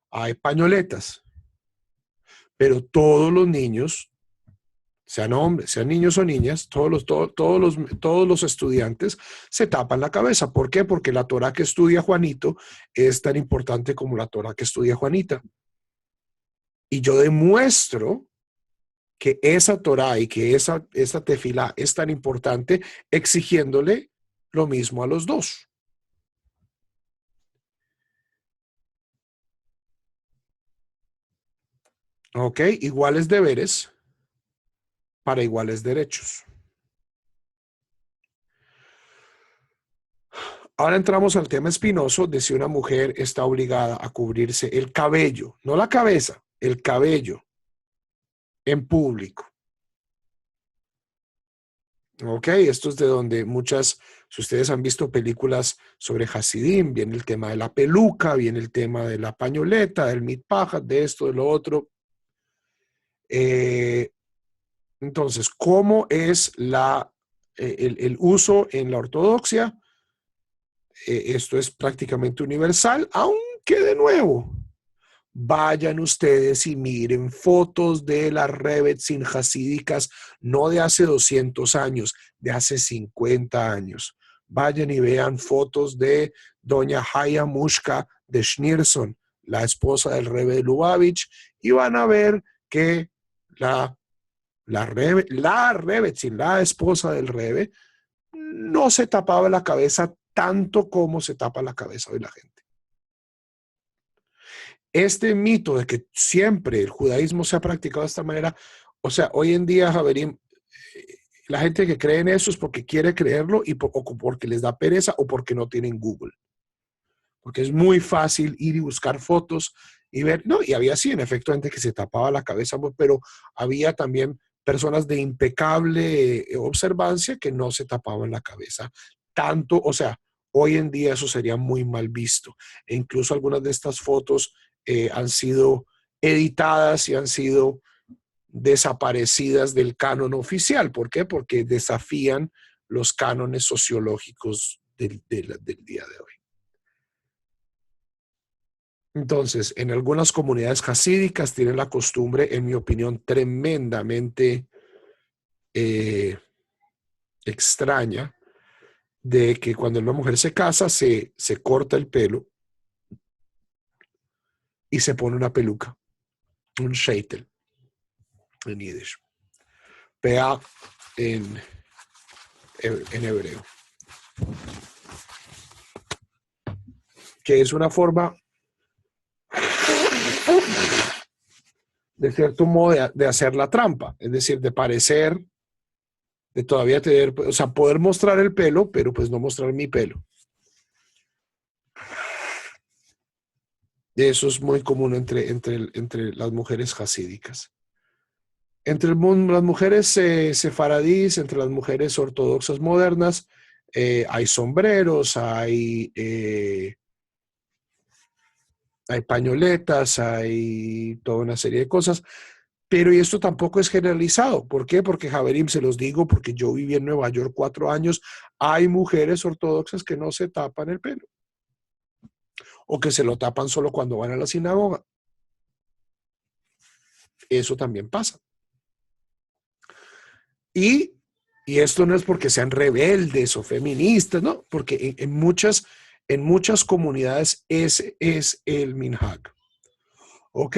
Hay pañoletas. Pero todos los niños, sean hombres, sean niños o niñas, todos los estudiantes se tapan la cabeza. ¿Por qué? Porque la Torá que estudia Juanito es tan importante como la Torá que estudia Juanita. Y yo demuestro que esa Torá y que esa tefilá es tan importante exigiéndole lo mismo a los dos. ¿Ok? Iguales deberes para iguales derechos. Ahora entramos al tema espinoso de si una mujer está obligada a cubrirse el cabello, no la cabeza, el cabello en público. Ok, esto es de donde si ustedes han visto películas sobre Hasidim, viene el tema de la peluca, viene el tema de la pañoleta, del mitpajat, de esto, de lo otro. Entonces, ¿cómo es el uso en la ortodoxia? Esto es prácticamente universal, aunque de nuevo, vayan ustedes y miren fotos de las Rebbetzin hasídicas, no de hace 200 años, de hace 50 años. Vayan y vean fotos de doña Haya Mushka de Schneerson, la esposa del Rebbe de Lubavitch, y van a ver que la Rebbetzin, la esposa del Rebbe, no se tapaba la cabeza tanto como se tapa la cabeza hoy la gente. Este mito de que siempre el judaísmo se ha practicado de esta manera, o sea, hoy en día, Javerín, la gente que cree en eso es porque quiere creerlo o porque les da pereza o porque no tienen Google. Porque es muy fácil ir y buscar fotos y ver, no, y había sí, en efecto, gente que se tapaba la cabeza, pero había también personas de impecable observancia que no se tapaban la cabeza tanto, o sea, hoy en día eso sería muy mal visto. E incluso algunas de estas fotos han sido editadas y han sido desaparecidas del canon oficial. ¿Por qué? Porque desafían los cánones sociológicos del día de hoy. Entonces, en algunas comunidades hasídicas tienen la costumbre, en mi opinión, tremendamente extraña, de que cuando una mujer se casa, se corta el pelo y se pone una peluca, un sheitel en Yiddish, pea en hebreo, que es una forma, de cierto modo, de hacer la trampa, es decir, de parecer, de todavía tener, o sea, poder mostrar el pelo, pero pues no mostrar mi pelo. Eso es muy común entre las mujeres hasídicas. Entre las mujeres sefaradíes, entre las mujeres ortodoxas modernas, hay sombreros, hay pañoletas, hay toda una serie de cosas, pero y esto tampoco es generalizado. ¿Por qué? Porque, Javerim, se los digo, porque yo viví en Nueva York 4 años, hay mujeres ortodoxas que no se tapan el pelo, o que se lo tapan solo cuando van a la sinagoga. Eso también pasa. Y esto no es porque sean rebeldes o feministas, ¿no? Porque en muchas comunidades ese es el minhag. ¿Ok?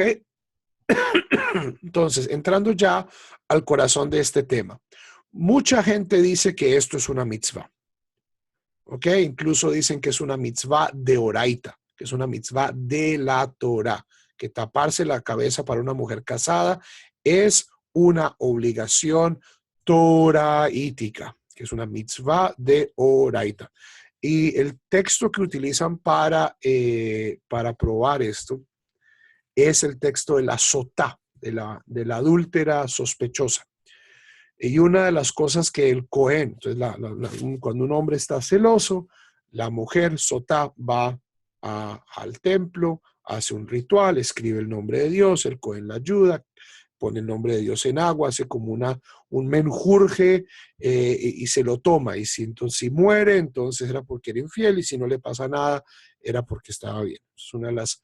Entonces, entrando ya al corazón de este tema. Mucha gente dice que esto es una mitzvah. ¿Ok? Incluso dicen que es una mitzvah de oraita, que es una mitzvah de la Torah, que taparse la cabeza para una mujer casada es una obligación toraítica, que es una mitzvah de oraita. Y el texto que utilizan para probar esto es el texto de la sotá, de la adúltera sospechosa. Y una de las cosas que el Cohen, entonces cuando un hombre está celoso, la mujer sotá va al templo, hace un ritual, escribe el nombre de Dios, el Cohen la ayuda, pone el nombre de Dios en agua, hace como un menjurje y se lo toma. Y entonces, si muere, entonces era porque era infiel, y si no le pasa nada, era porque estaba bien. Es una de las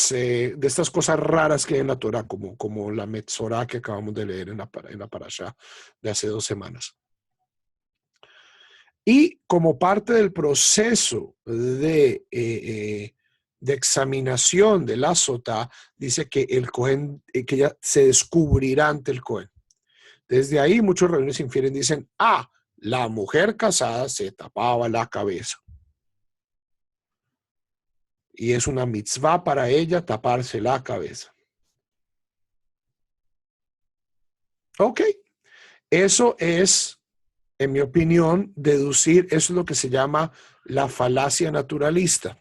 de estas cosas raras que hay en la Torah, como la Metzorá que acabamos de leer en la parashá de hace 2 semanas. Y como parte del proceso de examinación de la sotá, dice que el Cohen, que ya se descubrirá ante el Cohen. Desde ahí muchos rabinos infieren, dicen, la mujer casada se tapaba la cabeza. Y es una mitzvah para ella taparse la cabeza. Ok, eso es, en mi opinión, deducir, eso es lo que se llama la falacia naturalista.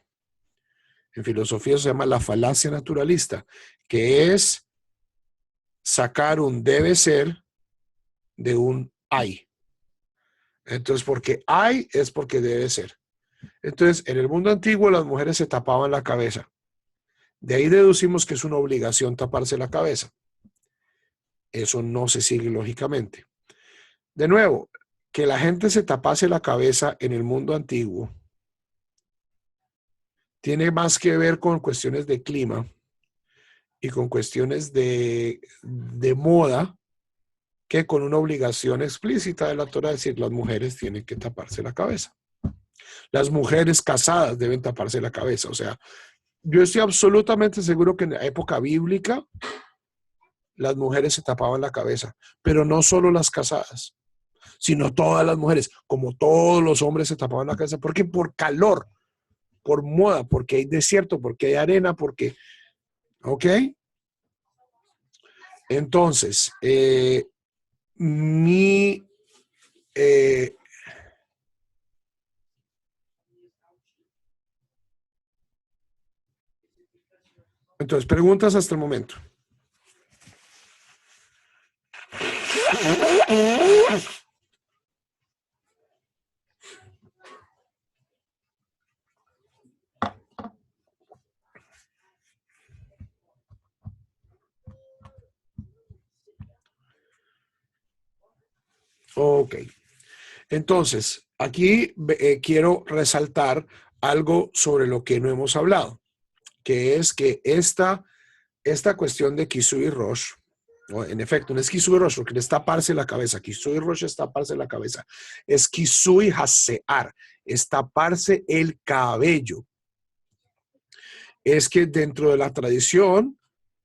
En filosofía se llama la falacia naturalista, que es sacar un debe ser de un hay. Entonces, porque hay es porque debe ser. Entonces, en el mundo antiguo las mujeres se tapaban la cabeza. De ahí deducimos que es una obligación taparse la cabeza. Eso no se sigue lógicamente. De nuevo, que la gente se tapase la cabeza en el mundo antiguo tiene más que ver con cuestiones de clima y con cuestiones de moda que con una obligación explícita de la Torah, decir las mujeres tienen que taparse la cabeza. Las mujeres casadas deben taparse la cabeza. O sea, yo estoy absolutamente seguro que en la época bíblica las mujeres se tapaban la cabeza, pero no solo las casadas, sino todas las mujeres, como todos los hombres se tapaban la cabeza, porque por calor, por moda, porque hay desierto, porque hay arena, porque, ¿ok? Entonces, entonces, preguntas hasta el momento. Ok. Entonces, aquí quiero resaltar algo sobre lo que no hemos hablado, que es que esta cuestión de Kisui Rosh, en efecto, no es Kisui Rosh, porque es taparse la cabeza. Kisui Rosh es taparse la cabeza. Es Kisui Hasear, es taparse el cabello. Es que dentro de la tradición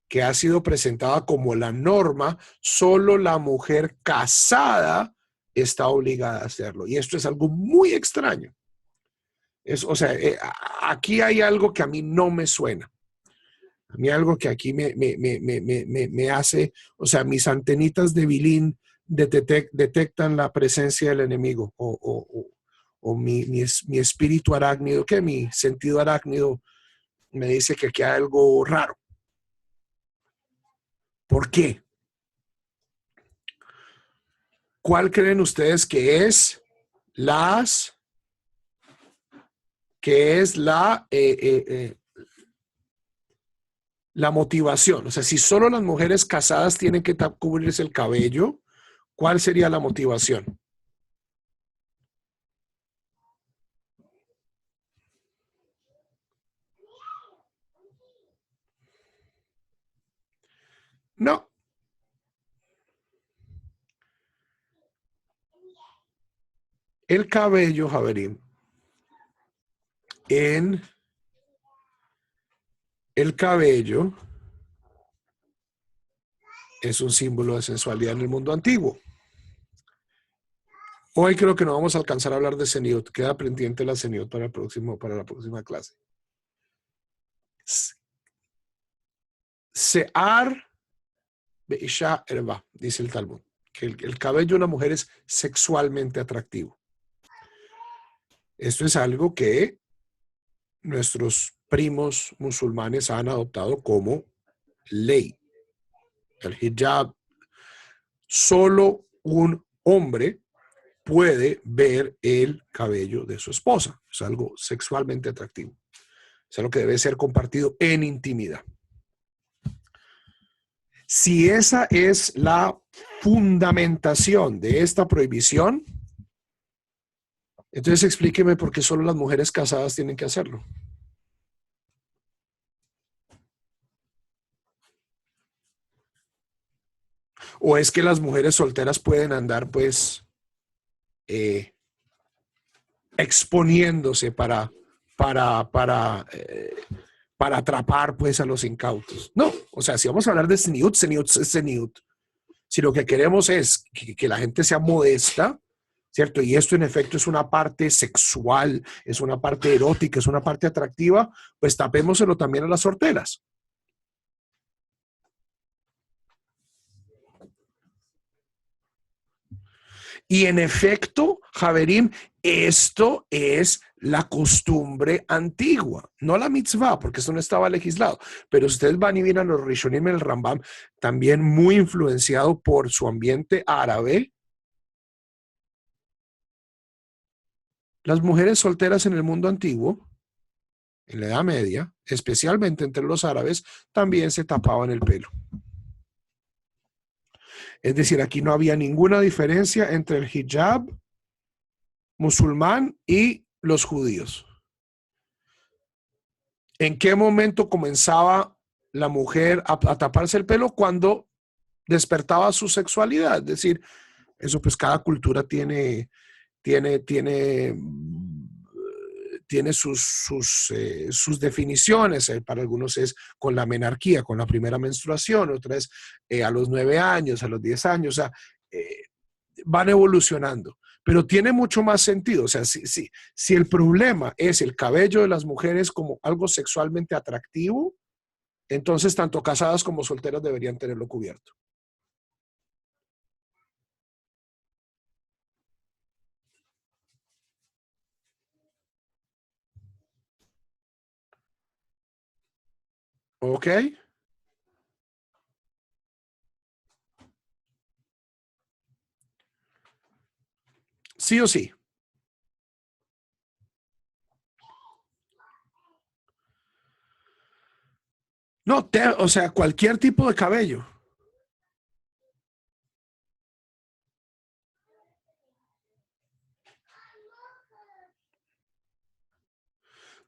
que ha sido presentada como la norma, solo la mujer casada está obligada a hacerlo. Y esto es algo muy extraño. O sea, aquí hay algo que a mí no me suena. A mí algo que aquí me hace, o sea, mis antenitas de Bilín detectan la presencia del enemigo o mi espíritu arácnido, que mi sentido arácnido me dice que aquí hay algo raro. ¿Por qué? ¿Cuál creen ustedes que es la motivación? O sea, si solo las mujeres casadas tienen que cubrirse el cabello, ¿cuál sería la motivación? No. El cabello, Javerín, el cabello es un símbolo de sensualidad en el mundo antiguo. Hoy creo que no vamos a alcanzar a hablar de Seniut. Queda pendiente la Seniut para la próxima clase. Sear Be'isha erba, dice el Talmud, que el cabello de una mujer es sexualmente atractivo. Esto es algo que nuestros primos musulmanes han adoptado como ley. El hijab, solo un hombre puede ver el cabello de su esposa. Es algo sexualmente atractivo. Es algo que debe ser compartido en intimidad. Si esa es la fundamentación de esta prohibición, entonces explíqueme por qué solo las mujeres casadas tienen que hacerlo. ¿O es que las mujeres solteras pueden andar pues exponiéndose para atrapar pues a los incautos? No, o sea, si vamos a hablar de seniut, seniut es seniut. Si lo que queremos es que la gente sea modesta, ¿cierto? Y esto en efecto es una parte sexual, es una parte erótica, es una parte atractiva, pues tapémoselo también a las solteras. Y en efecto, Javerim, esto es la costumbre antigua, no la mitzvah, porque esto no estaba legislado. Pero ustedes van y miran los Rishonim en el Rambam, también muy influenciado por su ambiente árabe. Las mujeres solteras en el mundo antiguo, en la Edad Media, especialmente entre los árabes, también se tapaban el pelo. Es decir, aquí no había ninguna diferencia entre el hijab musulmán y los judíos. ¿En qué momento comenzaba la mujer a taparse el pelo? Cuando despertaba su sexualidad. Es decir, eso pues cada cultura tiene sus definiciones. Para algunos es con la menarquía, con la primera menstruación, otra es a los 9 años, a los 10 años, o sea, van evolucionando. Pero tiene mucho más sentido. O sea, si el problema es el cabello de las mujeres como algo sexualmente atractivo, entonces tanto casadas como solteras deberían tenerlo cubierto. ¿Ok? Sí o sí. No, o sea, cualquier tipo de cabello.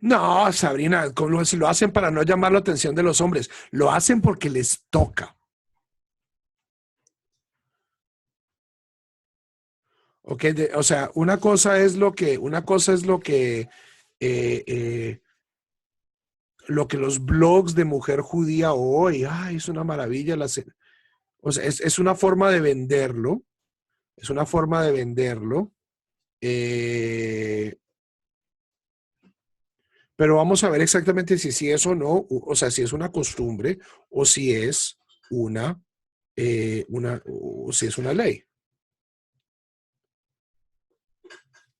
No, Sabrina, si lo hacen para no llamar la atención de los hombres, lo hacen porque les toca. ¿Ok? O sea, eh, eh, lo que los blogs de mujer judía hoy, ay, es una maravilla. O sea, es una forma de venderlo, es una forma de venderlo. eh, pero vamos a ver exactamente si es o no, o sea, si es una costumbre o si es o si es una ley.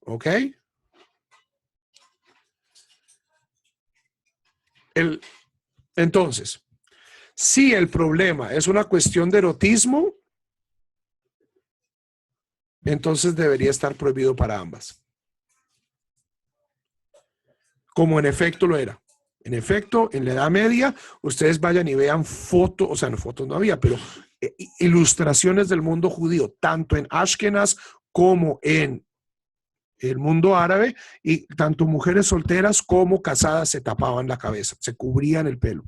¿Ok? El, entonces, si el problema es una cuestión de erotismo, entonces debería estar prohibido para ambas. Como en efecto lo era. En efecto, en la Edad Media, ustedes vayan y vean fotos, o sea, no fotos no había, pero ilustraciones del mundo judío, tanto en Ashkenaz como en el mundo árabe, y tanto mujeres solteras como casadas se tapaban la cabeza, se cubrían el pelo.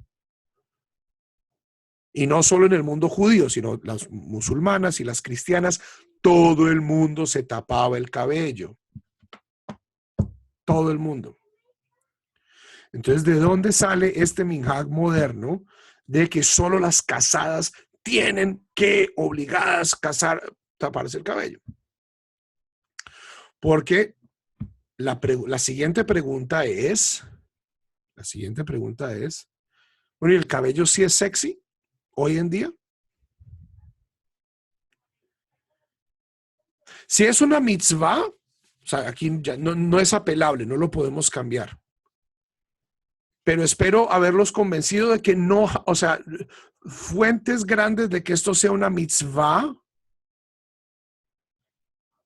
Y no solo en el mundo judío, sino las musulmanas y las cristianas, todo el mundo se tapaba el cabello. Todo el mundo. Entonces, ¿de dónde sale este minhag moderno de que solo las casadas tienen que obligadas taparse el cabello? Porque la siguiente pregunta es, bueno, ¿y el cabello sí es sexy hoy en día? Si es una mitzvah, o sea, aquí ya no es apelable, no lo podemos cambiar. Pero espero haberlos convencido de que no, o sea, fuentes grandes de que esto sea una mitzvah,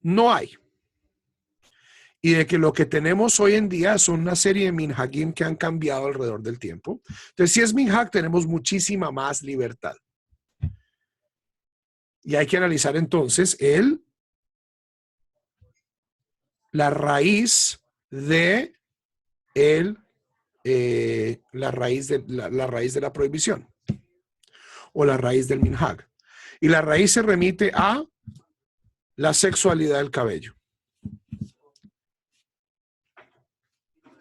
no hay. Y de que lo que tenemos hoy en día son una serie de minhagim que han cambiado alrededor del tiempo. Entonces, si es minhag, tenemos muchísima más libertad. Y hay que analizar entonces la raíz de la raíz de la prohibición o la raíz del minhag. Y la raíz se remite a la sexualidad del cabello.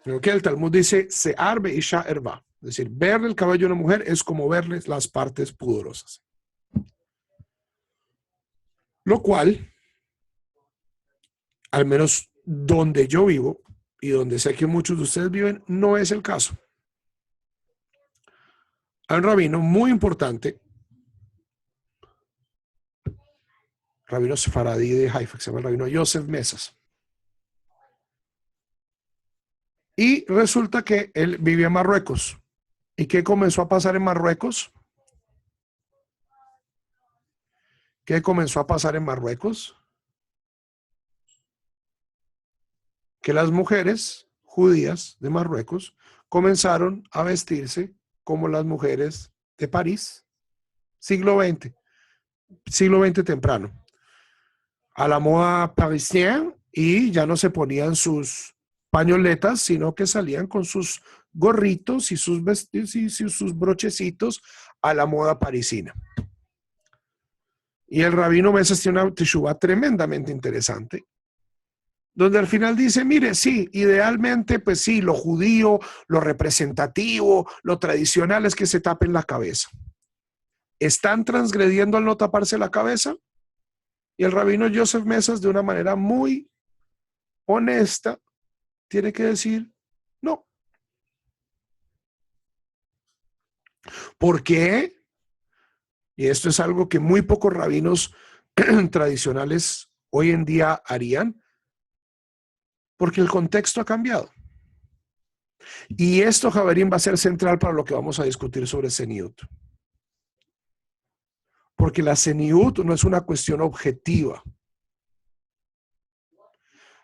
El Talmud dice, Se'ar be'isha erva. Es decir, verle el cabello a una mujer es como verle las partes pudorosas. Lo cual, al menos donde yo vivo y donde sé que muchos de ustedes viven, no es el caso. Hay un rabino muy importante, rabino sefaradí de Haifa, que se llama el rabino Yosef Mesas. Y resulta que él vivía en Marruecos. ¿Y qué comenzó a pasar en Marruecos? ¿Qué comenzó a pasar en Marruecos? Que las mujeres judías de Marruecos comenzaron a vestirse como las mujeres de París, siglo XX temprano, a la moda parisienne, y ya no se ponían sus pañoletas, sino que salían con sus gorritos y sus vestidos y sus brochecitos a la moda parisina. Y el rabino Mesas tiene una teshuvá tremendamente interesante, donde al final dice, mire, sí, idealmente, pues sí, lo judío, lo representativo, lo tradicional es que se tapen la cabeza. ¿Están transgrediendo al no taparse la cabeza? Y el rabino Yosef Mesas, de una manera muy honesta, tiene que decir, no. ¿Por qué? Y esto es algo que muy pocos rabinos tradicionales hoy en día harían, porque el contexto ha cambiado. Y esto, Javerín, va a ser central para lo que vamos a discutir sobre Seniut. Porque la Seniut no es una cuestión objetiva.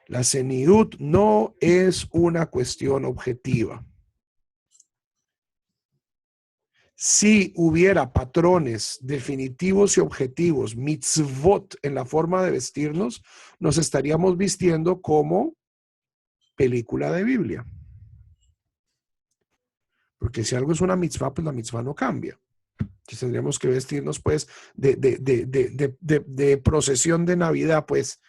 La Seniut no es una cuestión objetiva. Si hubiera patrones definitivos y objetivos, mitzvot, en la forma de vestirnos, nos estaríamos vistiendo como película de Biblia. Porque si algo es una mitzvah, pues la mitzvah no cambia. Entonces tendríamos que vestirnos, pues, de procesión de Navidad, pues,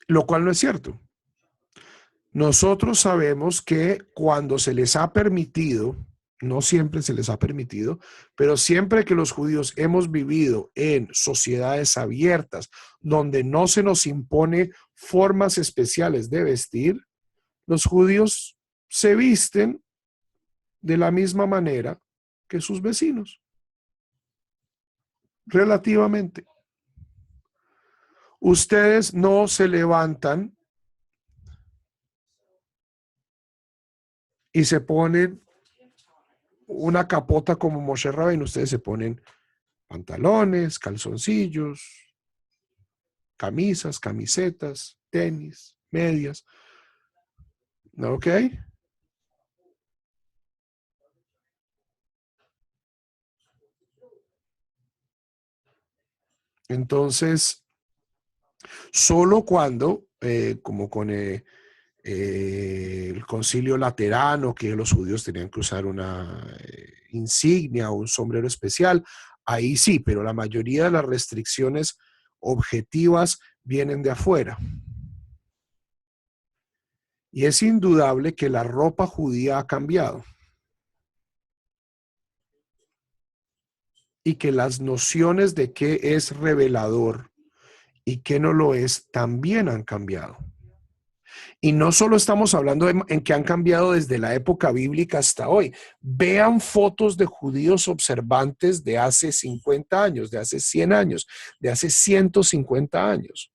lo cual no es cierto. Nosotros sabemos que cuando se les ha permitido, no siempre se les ha permitido, pero siempre que los judíos hemos vivido en sociedades abiertas, donde no se nos impone formas especiales de vestir, los judíos se visten de la misma manera que sus vecinos, relativamente. Ustedes no se levantan y se ponen una capota como Moshe Rabbeinu, ustedes se ponen pantalones, calzoncillos, camisas, camisetas, tenis, medias. ¿Ok? Entonces, solo cuando, como con el Concilio Laterano, que los judíos tenían que usar una insignia o un sombrero especial, ahí sí, pero la mayoría de las restricciones objetivas vienen de afuera. Y es indudable que la ropa judía ha cambiado. Y que las nociones de qué es revelador y qué no lo es también han cambiado. Y no solo estamos hablando en que han cambiado desde la época bíblica hasta hoy. Vean fotos de judíos observantes de hace 50 años, de hace 100 años, de hace 150 años.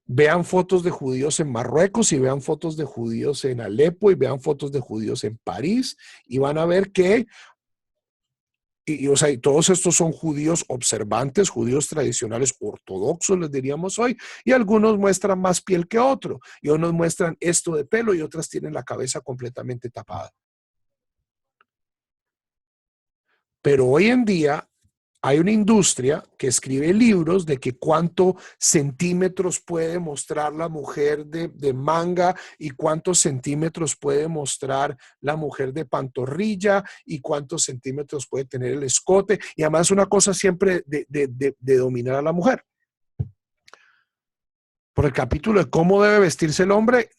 Vean fotos de judíos en Marruecos y vean fotos de judíos en Alepo y vean fotos de judíos en París y van a ver que o sea, y todos estos son judíos observantes, judíos tradicionales ortodoxos, les diríamos hoy, y algunos muestran más piel que otro, y unos muestran esto de pelo y otras tienen la cabeza completamente tapada. Pero hoy en día hay una industria que escribe libros de que cuántos centímetros puede mostrar la mujer de manga y cuántos centímetros puede mostrar la mujer de pantorrilla y cuántos centímetros puede tener el escote. Y además una cosa siempre de dominar a la mujer. Por el capítulo de cómo debe vestirse el hombre,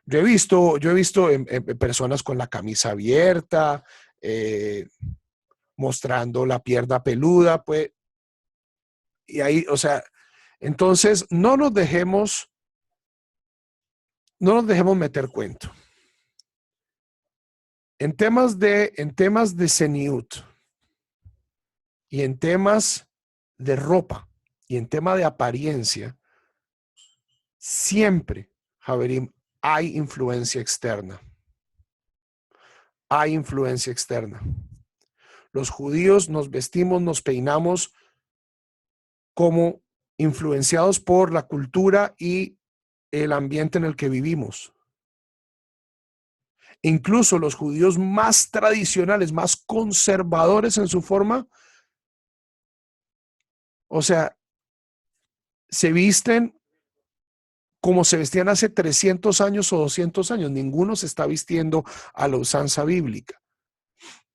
yo he visto en personas con la camisa abierta, mostrando la pierna peluda, pues, y ahí, o sea, entonces no nos dejemos meter cuento. En temas de seniut y en temas de ropa y en tema de apariencia, siempre, Javerim, hay influencia externa. Hay influencia externa. Los judíos nos vestimos, nos peinamos como influenciados por la cultura y el ambiente en el que vivimos. Incluso los judíos más tradicionales, más conservadores en su forma, o sea, se visten como se vestían hace 300 años o 200 años. Ninguno se está vistiendo a la usanza bíblica.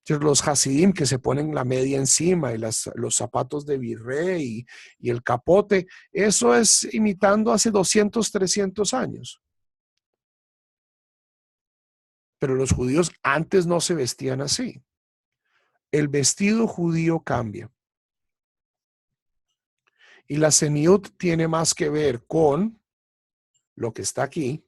Los hasidim que se ponen la media encima y los zapatos de virrey y el capote, eso es imitando hace 200, 300 años. Pero los judíos antes no se vestían así. El vestido judío cambia. Y la seniut tiene más que ver con lo que está aquí,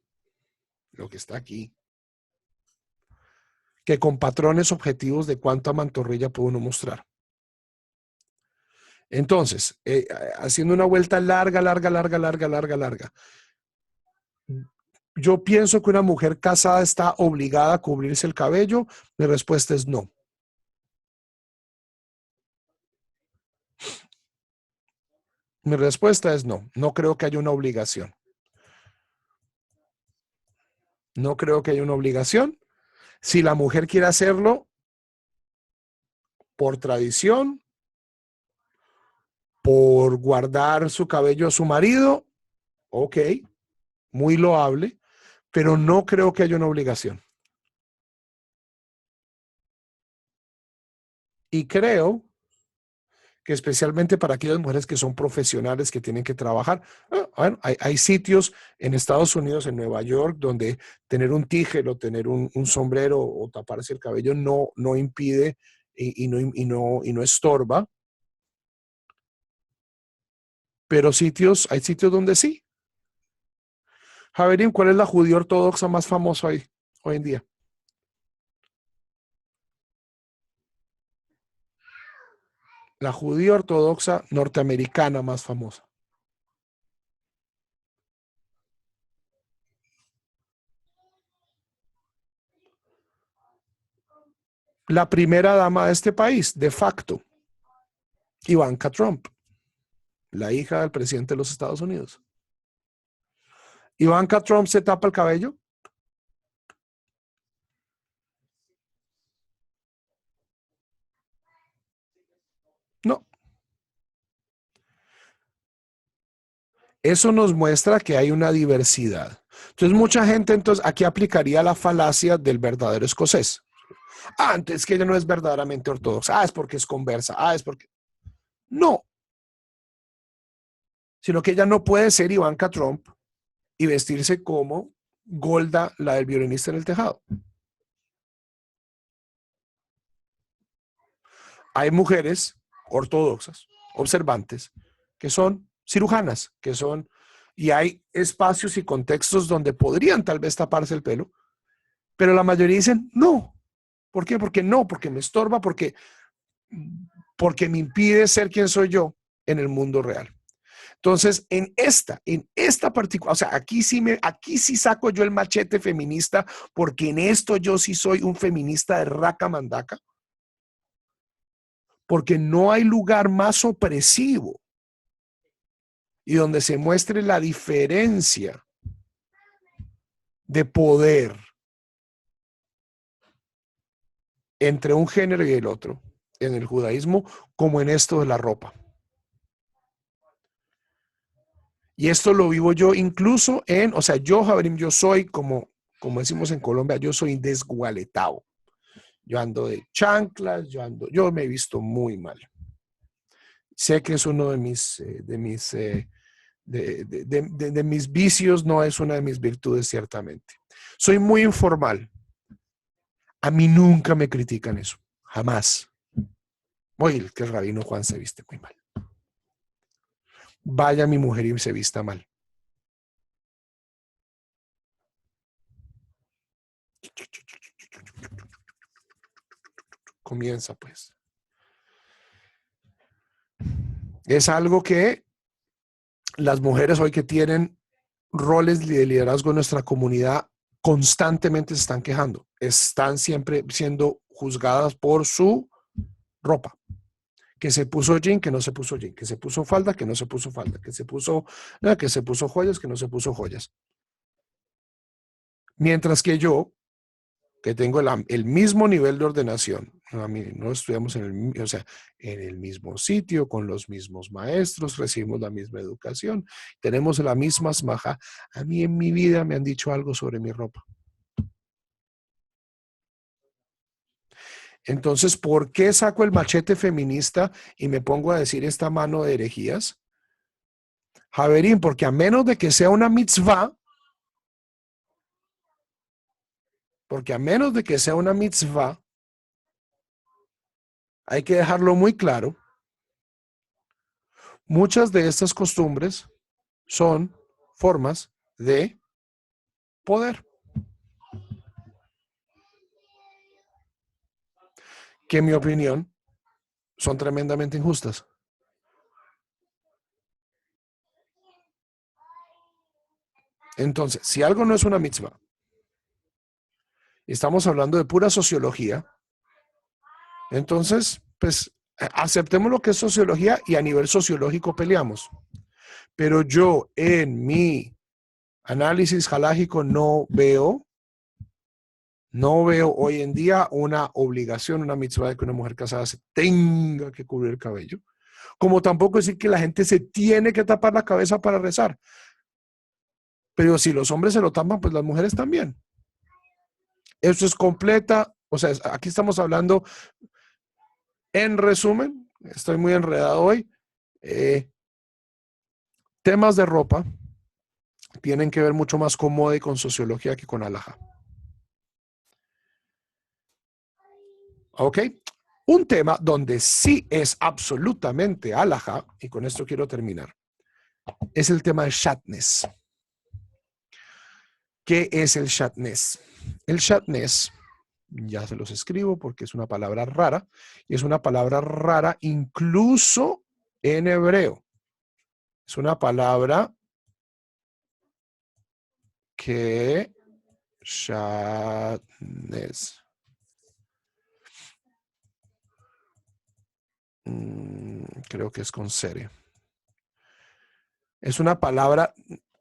que con patrones objetivos de cuánta mantorrilla puede uno mostrar. Entonces, haciendo una vuelta larga, yo pienso que una mujer casada está obligada a cubrirse el cabello. Mi respuesta es no. Mi respuesta es no. No creo que haya una obligación. No creo que haya una obligación. Si la mujer quiere hacerlo por tradición, por guardar su cabello a su marido, ok, muy loable, pero no creo que haya una obligación. Y creo que especialmente para aquellas mujeres que son profesionales, que tienen que trabajar, bueno, hay sitios en Estados Unidos, en Nueva York, donde tener un tigel o tener un sombrero o taparse el cabello no impide y no estorba. Pero hay sitios donde sí. Javerín, ¿cuál es la judía ortodoxa más famosa hoy en día? La judía ortodoxa norteamericana más famosa. La primera dama de este país, de facto, Ivanka Trump, la hija del presidente de los Estados Unidos. ¿Ivanka Trump se tapa el cabello? No. Eso nos muestra que hay una diversidad. Entonces, mucha gente, aquí aplicaría la falacia del verdadero escocés. Antes que ella no es verdaderamente ortodoxa. Es porque es conversa. Es porque... No. Sino que ella no puede ser Ivanka Trump y vestirse como Golda, la del violinista en el tejado. Hay mujeres ortodoxas, observantes, que son cirujanas, que son Y hay espacios y contextos donde podrían tal vez taparse el pelo, pero la mayoría dicen no. ¿Por qué? Porque no, porque me estorba, porque me impide ser quien soy yo en el mundo real. Entonces, en esta particular, o sea, aquí sí saco yo el machete feminista, porque en esto yo sí soy un feminista de raca mandaca, porque no hay lugar más opresivo y donde se muestre la diferencia de poder entre un género y el otro en el judaísmo, como en esto de la ropa. Y esto lo vivo yo incluso o sea, yo, Javerim, yo soy como decimos en Colombia, yo soy desgualetado. Yo ando de chanclas, yo me he visto muy mal. Sé que es uno de mis vicios, no es una de mis virtudes, ciertamente. Soy muy informal. A mí nunca me critican eso, jamás. Oye, que el rabino Juan se viste muy mal. Vaya mi mujer y se vista mal. Comienza pues. Es algo que las mujeres hoy que tienen roles de liderazgo en nuestra comunidad constantemente se están quejando. Están siempre siendo juzgadas por su ropa. Que se puso jean, que no se puso jean, que se puso falda, que no se puso falda, que se puso joyas, que no se puso joyas. Mientras que yo, que tengo el mismo nivel de ordenación, a mí no estudiamos en el mismo sitio, con los mismos maestros, recibimos la misma educación, tenemos la misma smaja. A mí en mi vida me han dicho algo sobre mi ropa. Entonces, ¿por qué saco el machete feminista y me pongo a decir esta mano de herejías? Javerín, porque a menos de que sea una mitzvah, hay que dejarlo muy claro, muchas de estas costumbres son formas de poder, que en mi opinión son tremendamente injustas. Entonces, si algo no es una mitzvah, estamos hablando de pura sociología, entonces, pues, aceptemos lo que es sociología y a nivel sociológico peleamos. Pero yo en mi análisis halágico no veo hoy en día una obligación, una mitzvah de que una mujer casada se tenga que cubrir el cabello. Como tampoco decir que la gente se tiene que tapar la cabeza para rezar. Pero si los hombres se lo tapan, pues las mujeres también. Eso es completa, o sea, aquí estamos hablando, en resumen, estoy muy enredado hoy, temas de ropa tienen que ver mucho más con moda y con sociología que con alhaja. ¿Ok? Un tema donde sí es absolutamente alhaja, y con esto quiero terminar, es el tema de shatnez. ¿Qué es el shatnez? El shatnez, ya se los escribo porque es una palabra rara, y es una palabra rara incluso en hebreo. Es una palabra que shatnez. Creo que es con sere. Es una palabra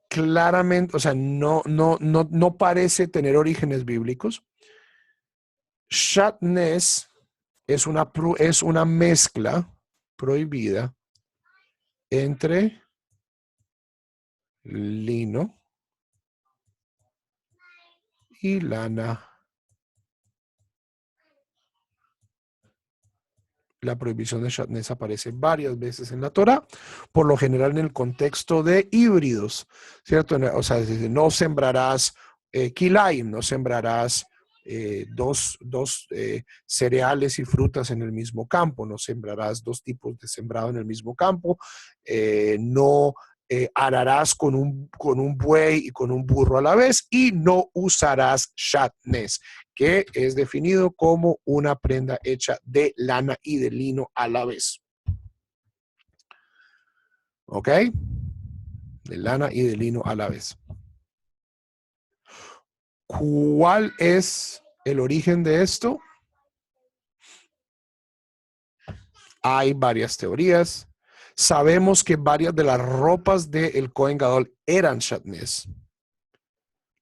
claramente, o sea, no parece tener orígenes bíblicos. Shatnez es una mezcla prohibida entre lino y lana. La prohibición de shatnez aparece varias veces en la Torá, por lo general en el contexto de híbridos, ¿cierto? O sea, no sembrarás kilayim, no sembrarás dos cereales y frutas en el mismo campo, no sembrarás dos tipos de sembrado en el mismo campo, no ararás con un buey y con un burro a la vez y no usarás shatnez, que es definido como una prenda hecha de lana y de lino a la vez. ¿Ok? De lana y de lino a la vez. ¿Cuál es el origen de esto? Hay varias teorías. Sabemos que varias de las ropas del Kohen Gadol eran shatnez.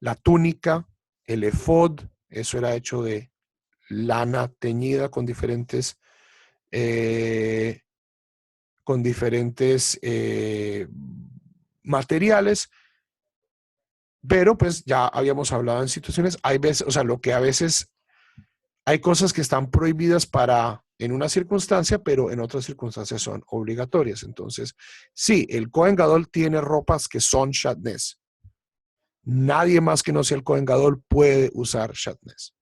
La túnica, el efod, eso era hecho de lana teñida con diferentes materiales, pero pues ya habíamos hablado en situaciones, hay veces, o sea, lo que a veces hay cosas que están prohibidas en una circunstancia, pero en otras circunstancias son obligatorias. Entonces, sí, el Kohen Gadol tiene ropas que son shatnez. Nadie más que no sea el Kohen Gadol puede usar shatnez.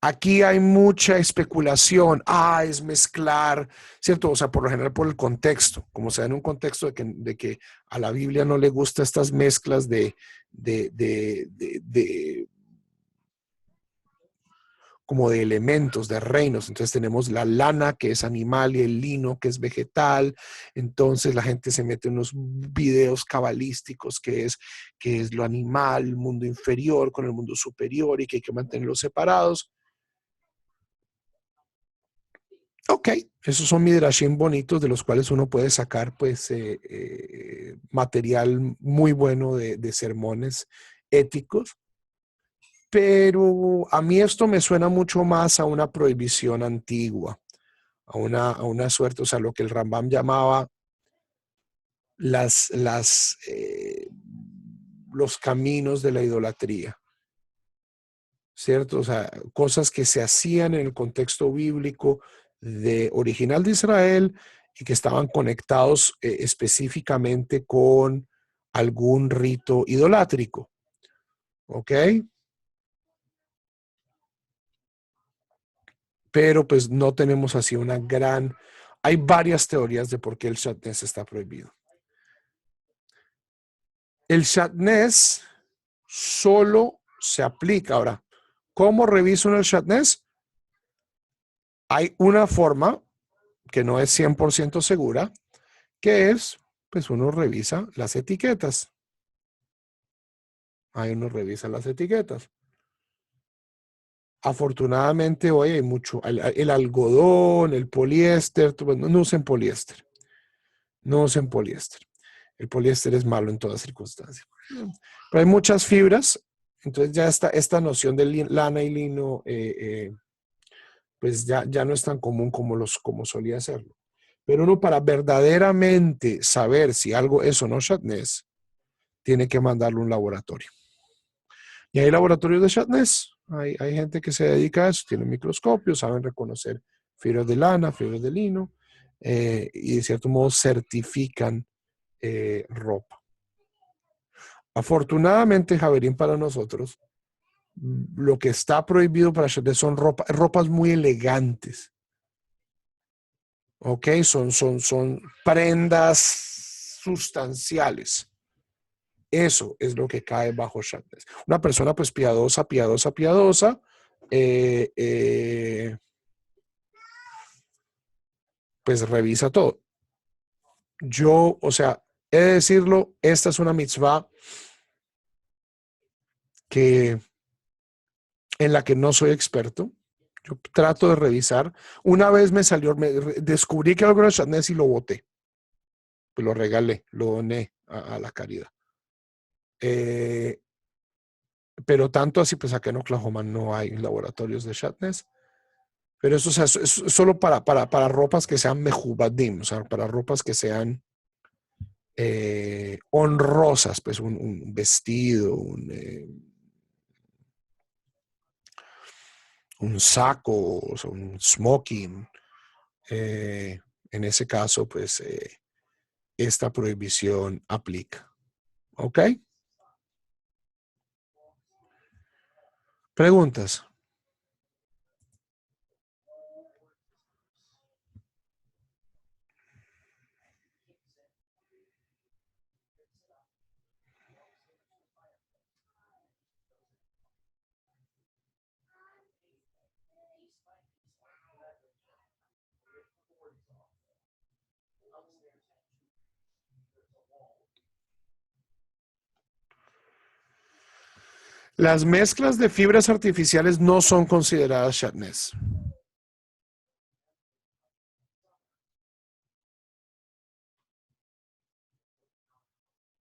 Aquí hay mucha especulación. Es mezclar, ¿cierto? O sea, por lo general por el contexto, como se da en un contexto de que a la Biblia no le gustan estas mezclas como de elementos, de reinos. Entonces tenemos la lana, que es animal, y el lino, que es vegetal. Entonces la gente se mete en unos videos cabalísticos, que es lo animal, el mundo inferior con el mundo superior y que hay que mantenerlos separados. Ok, esos son midrashim bonitos de los cuales uno puede sacar pues material muy bueno de sermones éticos, pero a mí esto me suena mucho más a una prohibición antigua, a una suerte, o sea, lo que el Rambam llamaba las, las, eh, los caminos de la idolatría, ¿cierto? O sea, cosas que se hacían en el contexto bíblico original de Israel y que estaban conectados específicamente con algún rito idolátrico, ¿ok? Pero pues no tenemos así una gran... Hay varias teorías de por qué el shatnez está prohibido. El shatnez solo se aplica. Ahora, ¿cómo reviso el shatnez? Hay una forma que no es 100% segura, que es, pues uno revisa las etiquetas. Ahí uno revisa las etiquetas. Afortunadamente hoy hay mucho, el algodón, el poliéster, no usen poliéster, no usen poliéster. El poliéster es malo en todas circunstancias. Pero hay muchas fibras, entonces ya esta noción de lana y lino, pues ya no es tan común como solía serlo. Pero uno para verdaderamente saber si algo es o no shatnez, tiene que mandarlo a un laboratorio. Y hay laboratorios de shatnez. Hay gente que se dedica a eso, tienen microscopios, saben reconocer fibras de lana, fibras de lino, y de cierto modo certifican ropa. Afortunadamente, Javerín, para nosotros, lo que está prohibido para shatnez son ropas muy elegantes. ¿Ok? Son prendas sustanciales. Eso es lo que cae bajo shatnez. Una persona pues piadosa, pues revisa todo. Yo, o sea, he de decirlo, esta es una mitzvah en la que no soy experto. Yo trato de revisar. Una vez descubrí que algo era shatnez y lo boté. Pues lo regalé, lo doné a la caridad. Pero tanto así, pues acá en Oklahoma no hay laboratorios de shatnez. Pero eso, o sea, es solo para ropas que sean mejubadim, o sea, para ropas que sean honrosas, pues un vestido, un saco, o sea, un smoking. En ese caso, pues esta prohibición aplica. ¿Ok? Preguntas. Las mezclas de fibras artificiales no son consideradas shatnez.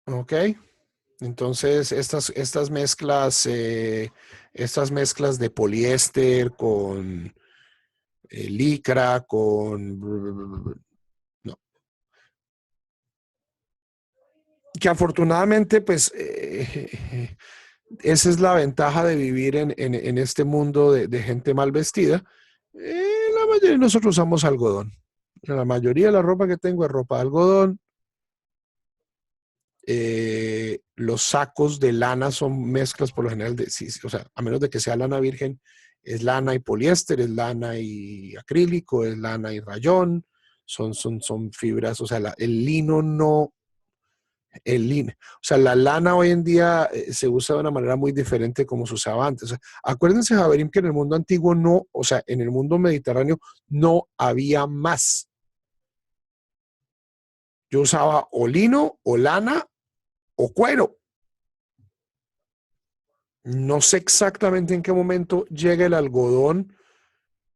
¿Ok? Entonces, estas mezclas de poliéster con licra, con... No. Que afortunadamente, pues, esa es la ventaja de vivir en este mundo de gente mal vestida. La mayoría de nosotros usamos algodón. La mayoría de la ropa que tengo es ropa de algodón. Los sacos de lana son mezclas por lo general de, sí, o sea, a menos de que sea lana virgen, es lana y poliéster, es lana y acrílico, es lana y rayón, son fibras, o sea, el lino no, el lino, o sea, la lana hoy en día se usa de una manera muy diferente como se usaba antes. O sea, acuérdense, Javerín, que en el mundo antiguo no, o sea, en el mundo mediterráneo no había más. Yo usaba o lino, o lana, o cuero. No sé exactamente en qué momento llega el algodón.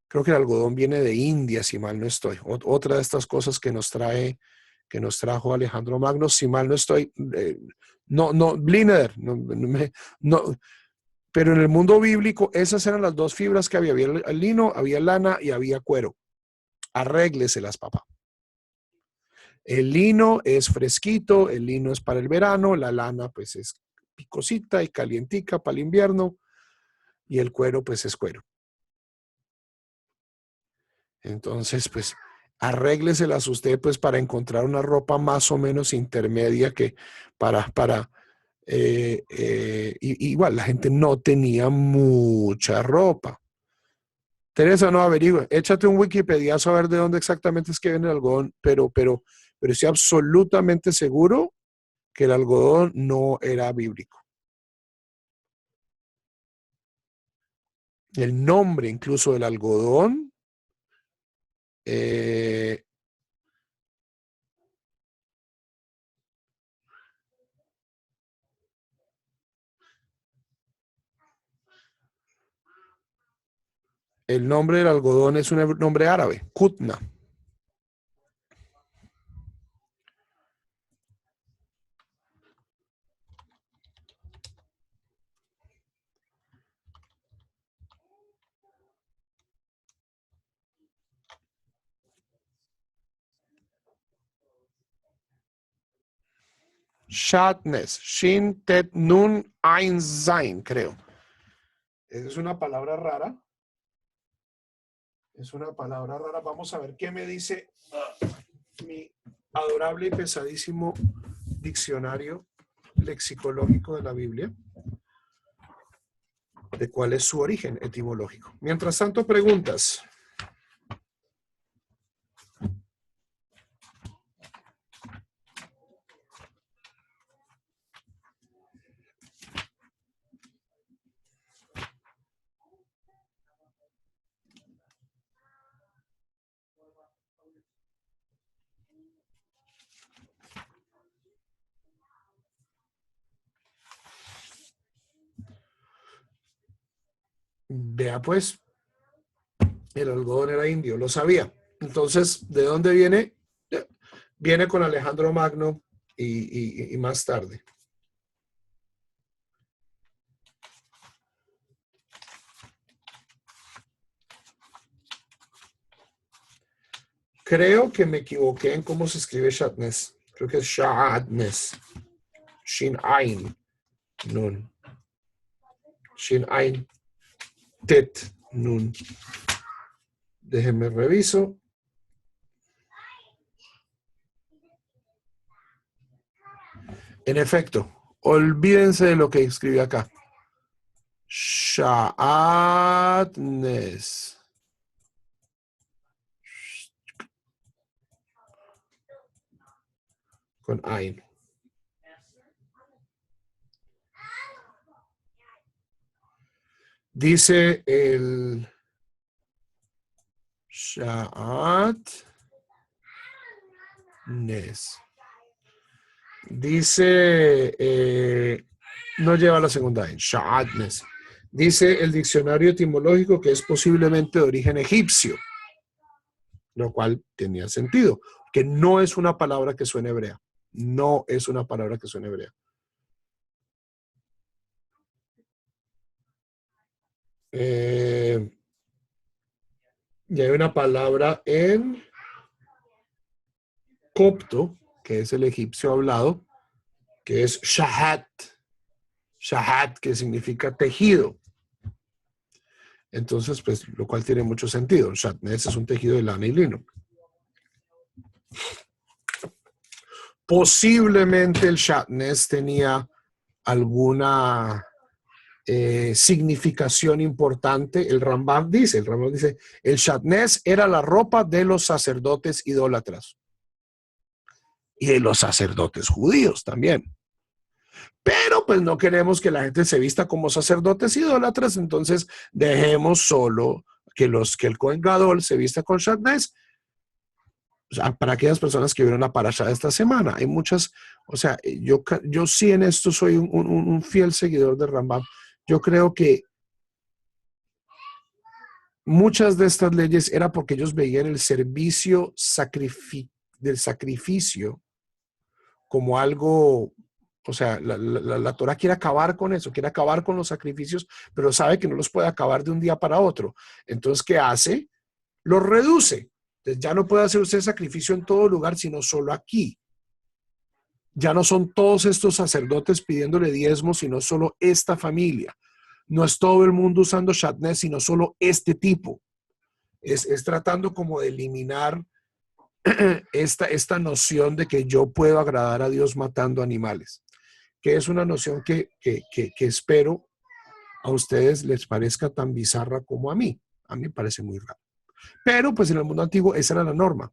Creo que el algodón viene de India, si mal no estoy. Otra de estas cosas que nos trajo Alejandro Magno, si mal no estoy. No, Blinder, no, pero en el mundo bíblico esas eran las dos fibras que había. Había el lino, había lana y había cuero. Arrégleselas, papá. El lino es fresquito, el lino es para el verano, la lana pues es picosita y calientica para el invierno y el cuero pues es cuero. Entonces, pues, arrégleselas usted, pues, para encontrar una ropa más o menos intermedia que para, igual, la gente no tenía mucha ropa. Teresa, no averigüe, échate un Wikipedia a saber de dónde exactamente es que viene el algodón, pero estoy absolutamente seguro que el algodón no era bíblico. El nombre incluso del algodón eh, el nombre del algodón es un nombre árabe, Kutna. Shatnez, Shin, Tet, Nun, Ein, Sein, creo. Esa es una palabra rara. Es una palabra rara. Vamos a ver qué me dice mi adorable y pesadísimo diccionario lexicológico de la Biblia, de cuál es su origen etimológico. Mientras tanto, preguntas. Vea pues, el algodón era indio, lo sabía. Entonces, ¿de dónde viene? Viene con Alejandro Magno y más tarde. Creo que me equivoqué en cómo se escribe Shatnez. Creo que es Shatnez. Shin Ain Nun. Shin Ain Tet Nun. Déjenme reviso. En efecto, olvídense de lo que escribí acá. Shatnez. Con Ain. Dice el Shatnez. Dice No lleva la segunda N. Shadness. Dice el diccionario etimológico que es posiblemente de origen egipcio, lo cual tenía sentido, que no es una palabra que suene hebrea. No es una palabra que suene hebrea. Y hay una palabra en copto, que es el egipcio hablado, que es shahat. Shahat, que significa tejido. Entonces, pues, lo cual tiene mucho sentido. Shatnez es un tejido de lana y lino. Posiblemente el shatnez tenía alguna significación importante. El Rambam dice, el shatnez era la ropa de los sacerdotes idólatras y de los sacerdotes judíos también. Pero pues no queremos que la gente se vista como sacerdotes idólatras, entonces dejemos solo que el Kohen Gadol se vista con shatnez. O sea, para aquellas personas que vieron la parasha de esta semana, hay muchas, o sea, yo sí en esto soy un fiel seguidor de Rambam. Yo creo que muchas de estas leyes era porque ellos veían el servicio del sacrificio como algo, o sea, la Torah quiere acabar con eso, quiere acabar con los sacrificios, pero sabe que no los puede acabar de un día para otro. Entonces, ¿qué hace? Los reduce. Entonces, ya no puede hacer usted sacrificio en todo lugar, sino solo aquí. Ya no son todos estos sacerdotes pidiéndole diezmos, sino solo esta familia. No es todo el mundo usando shatnez, sino solo este tipo. Es tratando como de eliminar esta noción de que yo puedo agradar a Dios matando animales, que es una noción que espero a ustedes les parezca tan bizarra como a mí. A mí me parece muy raro. Pero pues en el mundo antiguo esa era la norma.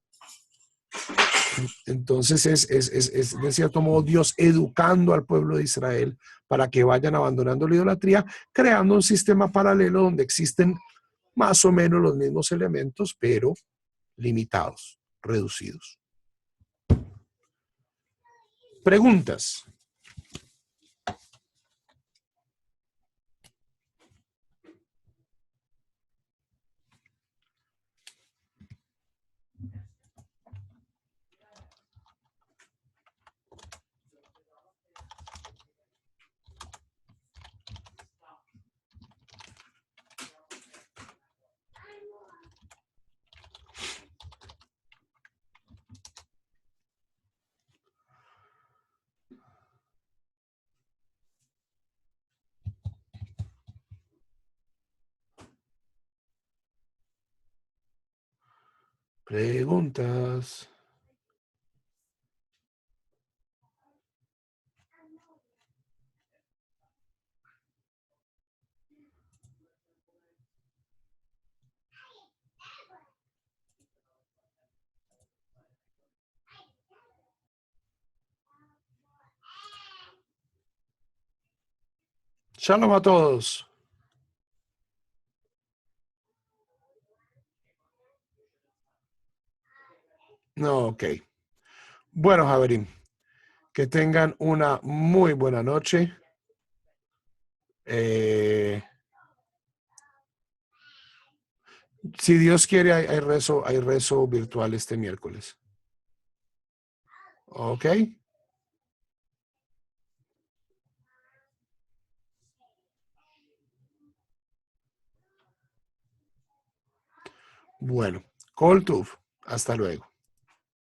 Entonces es de cierto modo Dios educando al pueblo de Israel para que vayan abandonando la idolatría, creando un sistema paralelo donde existen más o menos los mismos elementos, pero limitados, reducidos. Preguntas. Preguntas. Shalom a todos. No, ok. Bueno, Javerín, que tengan una muy buena noche. Si Dios quiere, hay rezo virtual este miércoles. Ok. Bueno, Kol Tuv. Hasta luego.